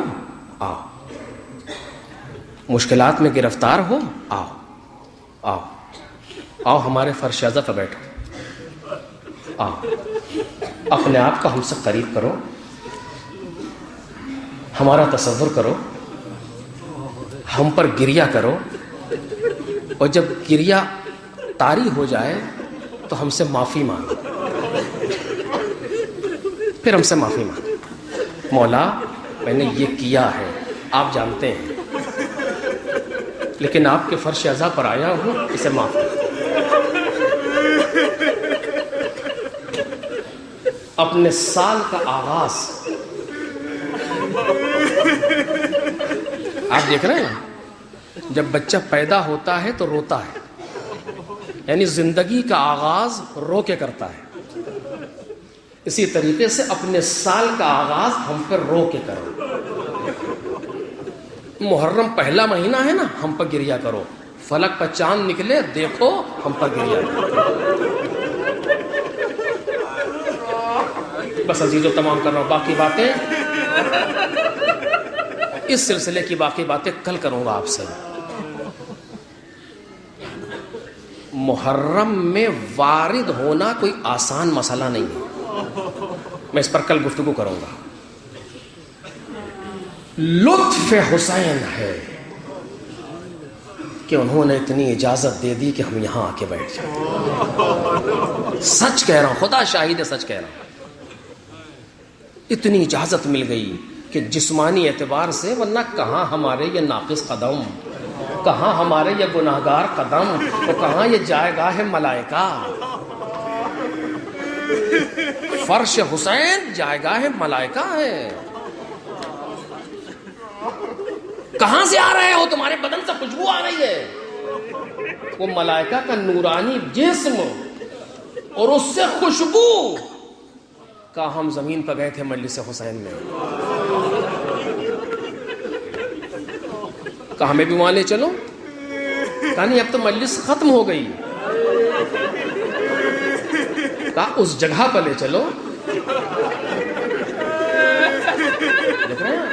آؤ، مشکلات میں گرفتار ہو آؤ آؤ آؤ، ہمارے فرش عزا پہ بیٹھو، آؤ اپنے آپ کو ہم سے قریب کرو، ہمارا تصور کرو، ہم پر گریہ کرو، اور جب گریہ طاری ہو جائے تو ہم سے معافی مانگو. پھر ہم سے معافی مانگو، مولا میں نے یہ کیا ہے آپ جانتے ہیں، لیکن آپ کے فرش عزا پر آیا ہوں، اسے معاف کرو. اپنے سال کا آغاز آپ دیکھ رہے ہیں، جب بچہ پیدا ہوتا ہے تو روتا ہے، یعنی زندگی کا آغاز رو کے کرتا ہے. اسی طریقے سے اپنے سال کا آغاز ہم پر رو کے کرو. محرم پہلا مہینہ ہے نا، ہم پر گریہ کرو. فلک پر چاند نکلے دیکھو، ہم پر گریہ کرو. بس عزیزو تمام کر رہا ہوں، باقی باتیں اس سلسلے کی باقی باتیں کل کروں گا آپ سے. محرم میں وارد ہونا کوئی آسان مسئلہ نہیں ہے. میں اس پر کل گفتگو کروں گا. لطف حسین ہے کہ انہوں نے اتنی اجازت دے دی کہ ہم یہاں آ کے بیٹھ جائیں. سچ کہہ رہا ہوں, خدا شاہد ہے, سچ کہہ رہا ہوں. اتنی اجازت مل گئی کہ جسمانی اعتبار سے, ورنہ کہاں ہمارے یہ ناقص قدم, کہاں ہمارے یہ گناہگار قدم, اور کہاں یہ جائے گاہ ملائکہ. فرش حسین جائے گاہ ملائکہ ہے. کہاں سے آ رہے ہو؟ تمہارے بدن سے خوشبو آ رہی ہے. وہ ملائکہ کا نورانی جسم اور اس سے خوشبو. کہاں ہم زمین پر گئے تھے مجلس حسین میں, کہا ہمیں بھی وہاں لے چلو. کہا نہیں, اب تو مجلس ختم ہو گئی. کہا اس جگہ پر لے چلو. دیکھ رہے ہیں,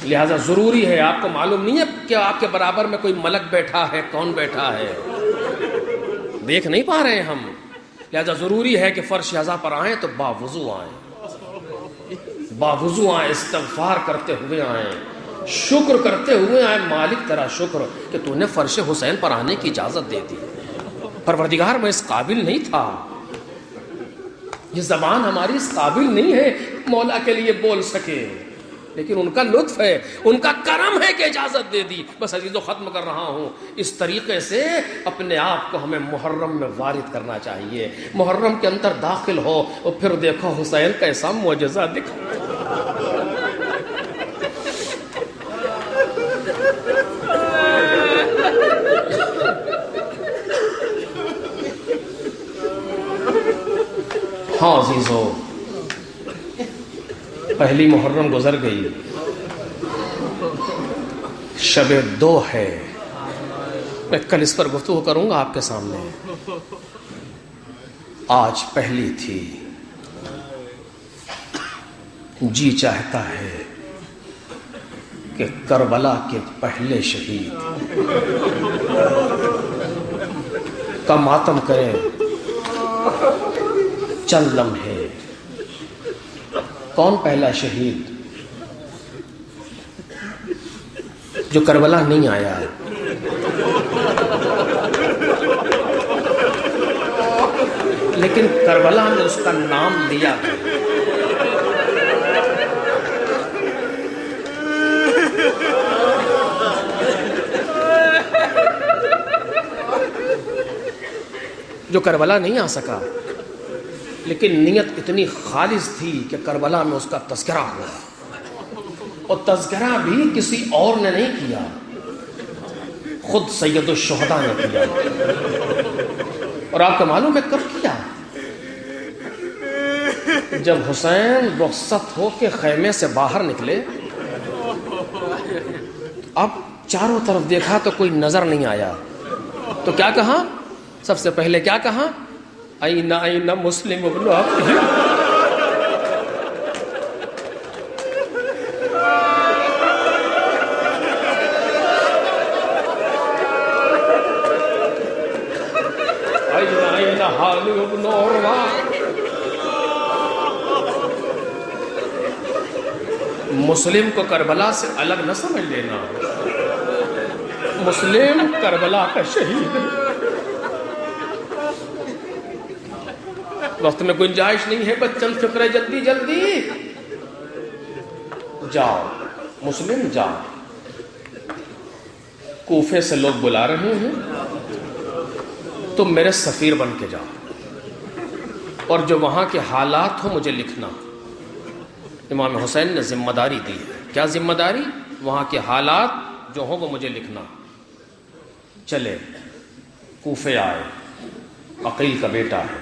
لہذا ضروری ہے. آپ کو معلوم نہیں ہے کہ آپ کے برابر میں کوئی ملک بیٹھا ہے, کون بیٹھا ہے, دیکھ نہیں پا رہے ہیں ہم. لہذا ضروری ہے کہ فرش اعضا پر آئیں تو باوضو آئیں, باوضو آئیں, استغفار کرتے ہوئے آئیں, شکر کرتے ہوئے آئیں. مالک تیرا شکر کہ تو نے فرش حسین پر آنے کی اجازت دے دی. پروردگار میں اس قابل نہیں تھا, یہ زبان ہماری اس قابل نہیں ہے مولا کے لیے بول سکے, لیکن ان کا لطف ہے, ان کا کرم ہے کہ اجازت دے دی. بس عزیزو ختم کر رہا ہوں. اس طریقے سے اپنے آپ کو ہمیں محرم میں وارد کرنا چاہیے. محرم کے اندر داخل ہو اور پھر دیکھو حسین کیسا معجزہ دکھا. ہاں عزیزو, پہلی محرم گزر گئی, شب 2 ہے. میں کل اس پر گفتگو کروں گا آپ کے سامنے. آج پہلی تھی. جی چاہتا ہے کہ کربلا کے پہلے شہید کا ماتم کریں چند لمحے. کون پہلا شہید جو کربلا نہیں آیا؟ لیکن کربلا میں اس کا نام لیا گیا. جو کربلا نہیں آ سکا, لیکن نیت اتنی خالص تھی کہ کربلا میں اس کا تذکرہ ہوا, اور تذکرہ بھی کسی اور نے نہیں کیا, خود سید الشہداء نے کیا. اور آپ کو معلوم ہے کب کیا؟ جب حسین رخصت ہو کے خیمے سے باہر نکلے, اب چاروں طرف دیکھا تو کوئی نظر نہیں آیا, تو کیا کہا؟ سب سے پہلے کیا کہا؟ این مسلم ابن عقیل. این حال ابن عروہ. مسلم کو کربلا سے الگ نہ سمجھ لینا, مسلم کربلا کا شہید ہے. وقت میں گنجائش نہیں ہے, بس چند فکرے جلدی جلدی. جاؤ مسلم جاؤ, کوفے سے لوگ بلا رہے ہیں, تم میرے سفیر بن کے جاؤ, اور جو وہاں کے حالات ہو مجھے لکھنا. امام حسین نے ذمہ داری دی ہے. کیا ذمہ داری؟ وہاں کے حالات جو ہوں وہ مجھے لکھنا. چلے کوفے آئے, عقیل کا بیٹا ہے,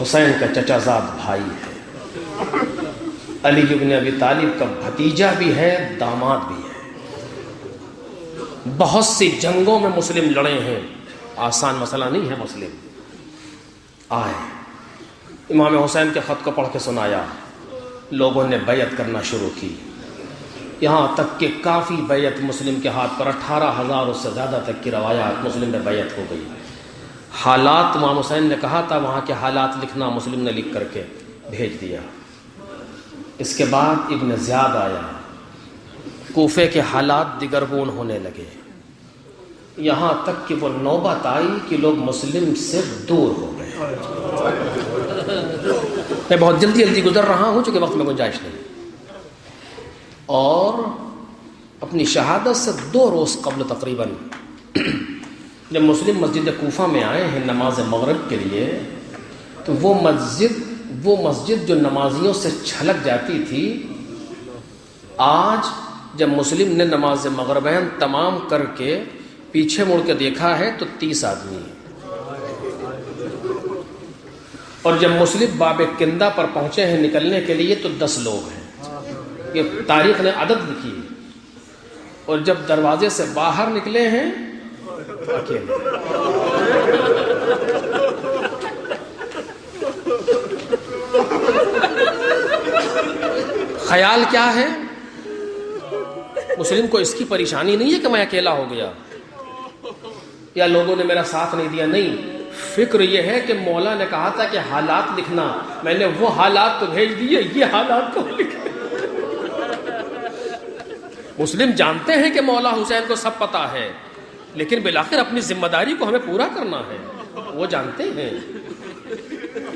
حسین کا چچا زاد بھائی ہے, علی بن ابی طالب کا بھتیجا بھی ہے, داماد بھی ہے. بہت سی جنگوں میں مسلم لڑے ہیں, آسان مسئلہ نہیں ہے مسلم. آئے, امام حسین کے خط کو پڑھ کے سنایا, لوگوں نے بیعت کرنا شروع کی. یہاں تک کہ کافی بیعت مسلم کے ہاتھ پر 18,000 سے زیادہ تک کی روایات مسلم میں بیعت ہو گئی. حالات امام حسین نے کہا تھا وہاں کے حالات لکھنا، مسلم نے لکھ کر کے بھیج دیا. اس کے بعد ابن زیاد آیا، کوفے کے حالات دگرگون ہونے لگے، یہاں تک کہ وہ نوبت آئی کہ لوگ مسلم سے دور ہو گئے. میں بہت جلدی گزر رہا ہوں چونکہ وقت میں گنجائش نہیں. اور اپنی شہادت سے 2 روز قبل تقریباً جب مسلم مسجد کوفہ میں آئے ہیں نماز مغرب کے لیے، تو وہ مسجد جو نمازیوں سے چھلک جاتی تھی، آج جب مسلم نے نماز مغربین تمام کر کے پیچھے مڑ کے دیکھا ہے تو 30 آدمی ہیں. اور جب مسلم باب کندہ پر پہنچے ہیں نکلنے کے لیے تو 10 لوگ ہیں. یہ تاریخ نے عدد لکھی. اور جب دروازے سے باہر نکلے ہیں اکیلے. خیال کیا ہے؟ مسلم کو اس کی پریشانی نہیں ہے کہ میں اکیلا ہو گیا یا لوگوں نے میرا ساتھ نہیں دیا. نہیں، فکر یہ ہے کہ مولا نے کہا تھا کہ حالات لکھنا، میں نے وہ حالات تو بھیج دیے، یہ حالات کو لکھے. مسلم جانتے ہیں کہ مولا حسین کو سب پتا ہے، لیکن بالآخر اپنی ذمہ داری کو ہمیں پورا کرنا ہے، وہ جانتے ہیں.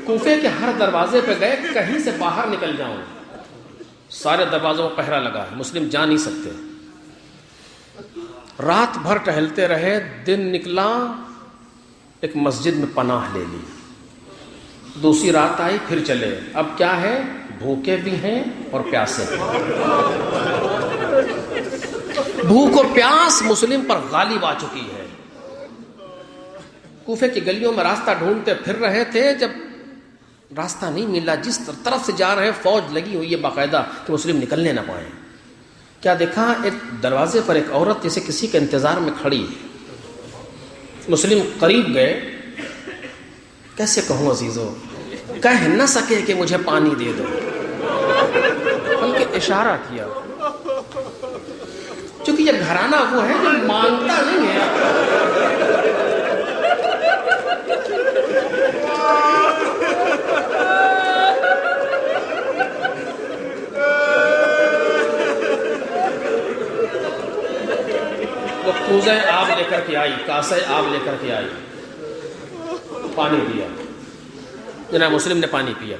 کوفے کے ہر دروازے پہ گئے، کہیں سے باہر نکل جاؤں، سارے دروازوں پر پہرا لگا ہے، مسلم جا نہیں سکتے. رات بھر ٹہلتے رہے، دن نکلا، ایک مسجد میں پناہ لے لی. دوسری رات آئی، پھر چلے. اب کیا ہے؟ بھوکے بھی ہیں اور پیاسے بھی. بھوک اور پیاس مسلم پر غالب آ چکی ہے. کوفے کی گلیوں میں راستہ ڈھونڈتے پھر رہے تھے، جب راستہ نہیں ملا، جس طرف سے جا رہے فوج لگی ہوئی ہے باقاعدہ کہ مسلم نکلنے نہ پائیں. کیا دیکھا؟ ایک دروازے پر ایک عورت جیسے کسی کے انتظار میں کھڑی. مسلم قریب گئے. کیسے کہوں عزیزو، کہہ نہ سکے کہ مجھے پانی دے دو، بلکہ اشارہ کیا. چونکہ یہ گھرانہ وہ ہے جو مانگتا نہیں ہے. وہ کوزے آب لے کر کے آئی، کاسے آب لے کر کے آئی، پانی دیا. جناب مسلم نے پانی پیا.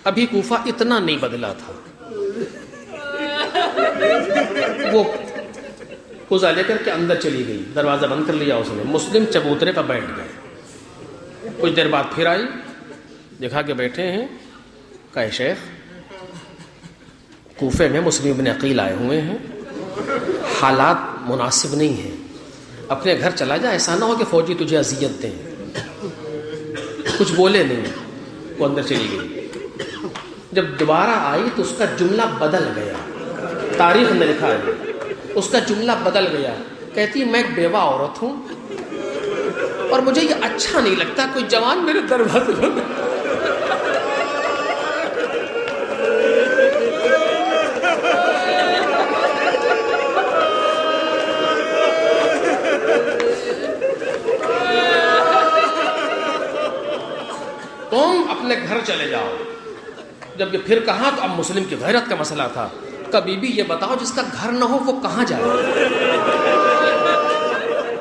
ابھی کوفہ اتنا نہیں بدلا تھا. وہ کوزہ لے کر کے اندر چلی گئی، دروازہ بند کر لیا اس نے. مسلم چبوترے پر بیٹھ گئے. کچھ دیر بعد پھر آئی، دیکھا کہ بیٹھے ہیں. کہا شیخ، کوفے میں مسلم ابن عقیل آئے ہوئے ہیں، حالات مناسب نہیں ہیں، اپنے گھر چلا جا، ایسا نہ ہو کہ فوجی تجھے اذیت دیں. کچھ بولے نہیں، وہ اندر چلی گئی. جب دوبارہ آئی تو اس کا جملہ بدل گیا. تاریخ نے لکھا ہے اس کا جملہ بدل گیا. کہتی میں ایک بیوہ عورت ہوں اور مجھے یہ اچھا نہیں لگتا کوئی جوان میرے دروازے پر. تم اپنے گھر چلے جاؤ. جب یہ پھر کہا تو اب مسلم کی غیرت کا مسئلہ تھا. کبھی بھی یہ بتاؤ جس کا گھر نہ ہو وہ کہاں جائے؟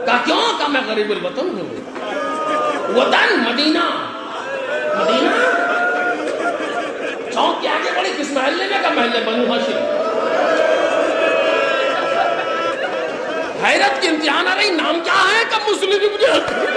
کہا کیوں؟ کہا میں غریب الوطن ہوں. وطن مدینہ. مدینہ چوک کے آگے بڑی کس محلے میں؟ کہا محلے بنو ہاشم. حیرت کی امتحان آ رہی، نام کیا ہے؟ کب مسلم ابن عقیل.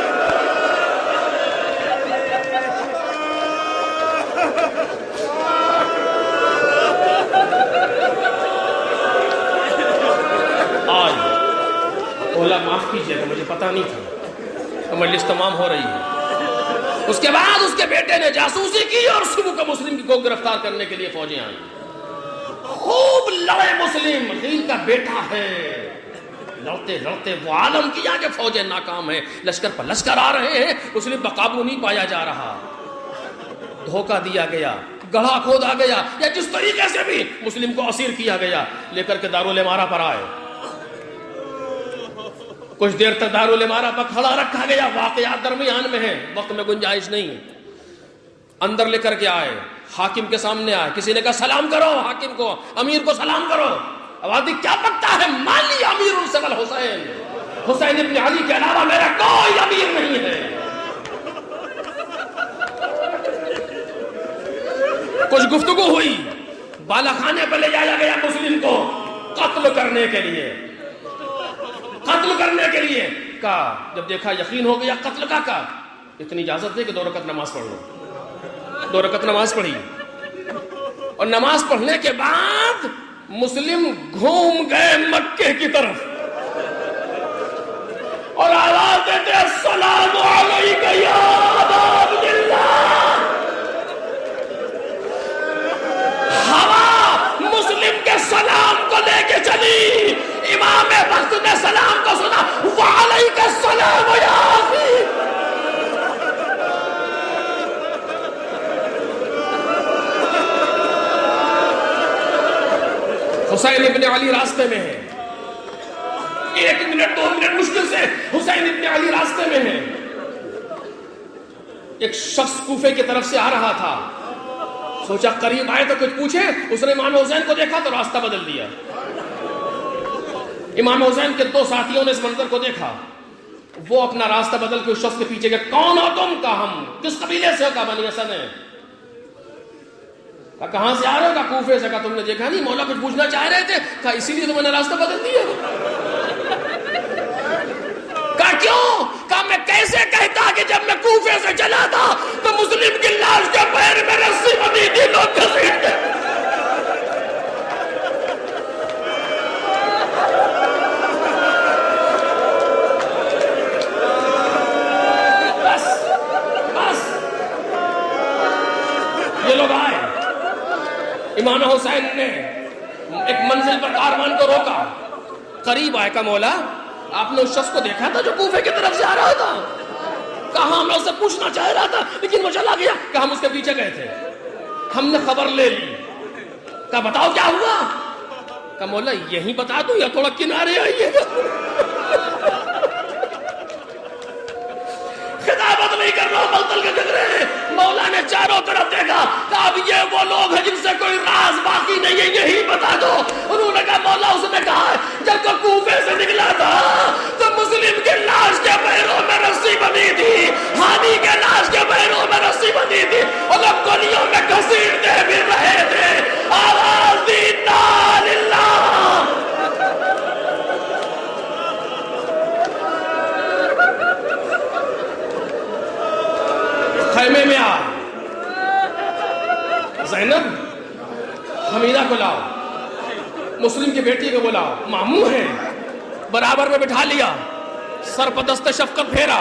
اولا معاف کیجئے کہ مجھے پتا نہیں تھا. مجلس تمام ہو رہی ہے. اس کے بعد اس کے بیٹے نے جاسوسی کی اور صبح کو مسلم کو گرفتار کرنے کے لیے فوجیں آئیں. خوب لڑے مسلم، عقیل کا بیٹا ہے. لڑتے لڑتے وہ عالم کیا کہ فوجیں ناکام ہیں، لشکر پر لشکر آ رہے ہیں، مسلم بقابو نہیں پایا جا رہا. دھوکہ دیا گیا. گڑھا کھودا گیا یا جس طریقے سے بھی مسلم کو اسیر کیا گیا، لے کر کے دارالامارہ پر آئے. کچھ دیر تک دارالامارہ پر کھڑا رکھا گیا. واقعات درمیان میں ہیں، وقت میں گنجائش نہیں. اندر لے کر کے آئے، حاکم کے سامنے آئے. کسی نے کہا سلام کرو حاکم کو، امیر کو سلام کرو. آبادی کیا پکتا ہے؟ مالی امیر السبل حسین، حسین ابن علی کے علاوہ میرا کوئی امیر نہیں ہے. کچھ گفتگو ہوئی، بالا خانے پر لے جایا گیا مسلم کو قتل کرنے کے لیے. قتل کرنے کے لیے کہا. جب دیکھا یقین ہو گیا قتل کا، کہا اتنی اجازت دے کہ 2 رکعت نماز پڑھ لو. 2 رکعت نماز پڑھی، اور نماز پڑھنے کے بعد مسلم گھوم گئے مکے کی طرف اور آواز دیتے السلام علیکم یا ابا عبداللہ. ہوا مسلم کے سلام کو لے کے چلی. امام وقت نے سلام کو سنا، وعلیک السلام یا اخی. حسین ابن علی راستے میں ہے. 1 منٹ 2 منٹ مشکل سے حسین ابن علی راستے میں ہے. ایک شخص کوفے کی طرف سے آ رہا تھا، سوچا قریب آئے تو کچھ پوچھے. اس نے امام حسین کو دیکھا تو راستہ بدل دیا. امام حسین کے 2 ساتھیوں نے اس منظر کو دیکھا، وہ اپنا راستہ بدل کے اس شخص کے پیچھے گئے. کون ہو تم؟ کہا ہم. کس قبیلے سے ہو؟ کہا بنی اسد ہے. کہا کہاں سے آ رہے ہو؟ کہا کوفے سے. کہا تم نے دیکھا نہیں مولا کچھ پوچھنا چاہ رہے تھے؟ کہا اسی لیے تو میں نے راستہ بدل دیا. کہا کیوں؟ کہا میں کیسے کہتا کہ جب میں کوفے سے چلا تھا تو مسلم کی لاش کے پیر میں رسی بندھی تھی، لوگ گھسیٹتے. یہ لوگ آئے. امام حسین نے ایک منزل پر کاروان کو روکا. قریب آئے. کہا مولا آپ نے اس شخص کو دیکھا تھا جو کوفے کی طرف سے آ رہا تھا؟ کہا میں اسے پوچھنا چاہ رہا تھا لیکن وہ چلا گیا. کہا ہم اس کے پیچھے گئے تھے، ہم نے خبر لے لی. کہا بتاؤ کیا ہوا؟ کہا مولا یہی بتا دوں یا تھوڑا کنارے آئیے گا؟ خطابت نہیں کر رہا، ملتل کے جھگڑے. مولا نے چاروں طرف دیکھا، کہا اب یہ وہ لوگ ہیں جن سے کوئی راز باقی نہیں ہے، یہی بتا دو. انہوں نے کہا مولا اس نے کہا جب تو کوفے سے نکلا تھا تو مسلم کے لاش کے پیروں میں رسی بندھی تھی، ہانی کے لاش کے پیروں میں رسی بندھی تھی، اور لوگ گلیوں میں گھسیٹتے بھی رہے تھے. آواز دی انا للہ. خیمے میں آ زینب حمیدہ کو لاؤ، مسلم کی بیٹی کو بلاؤ. ماموں ہیں، برابر میں بٹھا لیا، سر پر دست شفقت پھیرا.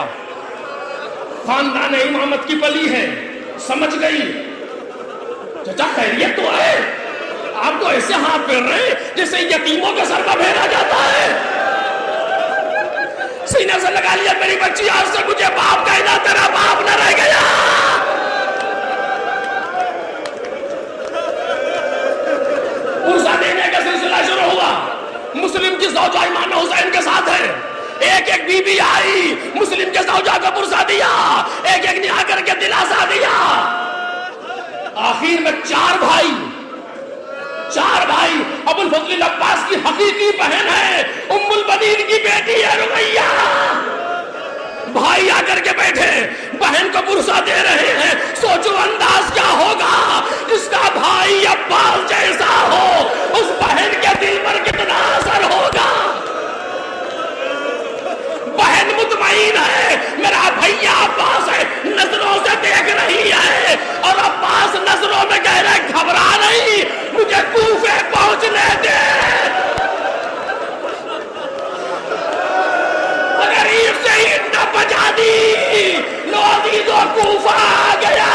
خاندان امامت کی پلی ہے، سمجھ گئی. چچا خیریت تو ہے؟ آپ تو ایسے ہاتھ پھیر رہے ہیں جیسے یتیموں کے سر پر پھیرا جاتا ہے. سینے سے لگا لیا میری بچی، آج سے مجھے باپ کہنا، تیرا باپ نہ رہ گیا. عرصہ دینے کا سلسلہ شروع ہوا. مسلم کی زوجہ امام حسین کے ساتھ ہے. ایک ایک بی بی آئی، مسلم کے زوجہ کو پرسا دیا، ایک ایک نے آ کر کے دلاسا دیا. آخر میں 4 بھائی ابو الفضل عباس کی حقیقی بہن ہے، ام البنین کی بیٹی ہے رقیہ. بھائی آ کر کے بیٹھے، بہن کو پرسا دے رہے ہیں. سوچو انداز کیا ہوگا جس کا بھائی عباس جیسا ہو، اس بہن کے دل پر کتنا اثر ہوگا. بہن مطمئن ہے میرا بھیا عباس ہے، نظروں سے دیکھ رہی ہے، اور عباس نظروں میں کہہ رہے گھبرا نہیں، مجھے کوفے پہنچنے دے. اگر عید سے عید نہ بجا دی، لودھی تو کوفہ آ گیا.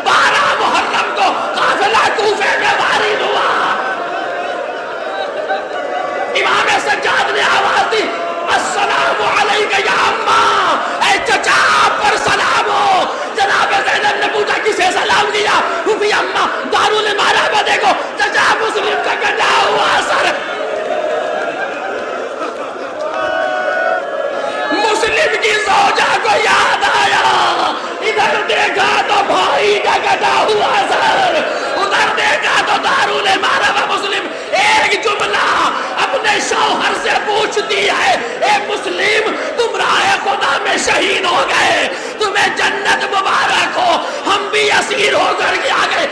12 محرم کو قافلہ کوفے میں وارد ہوا. امام سجاد نے آواز دی السلام علیکہ یا اماں، اے چچا آپ پر سلام ہو. جناب زینب نے پوچھا کسے سلام کیا؟ خفیہ ہوا سر. ادھر دیکھا تو دارول معرفہ مسلم ایک جملہ اپنے شوہر سے پوچھتی ہے, اے مسلم تم راہ خدا میں شہید ہو گئے, تمہیں جنت مبارک ہو, ہم بھی اسیر ہو کر کے آ گئے.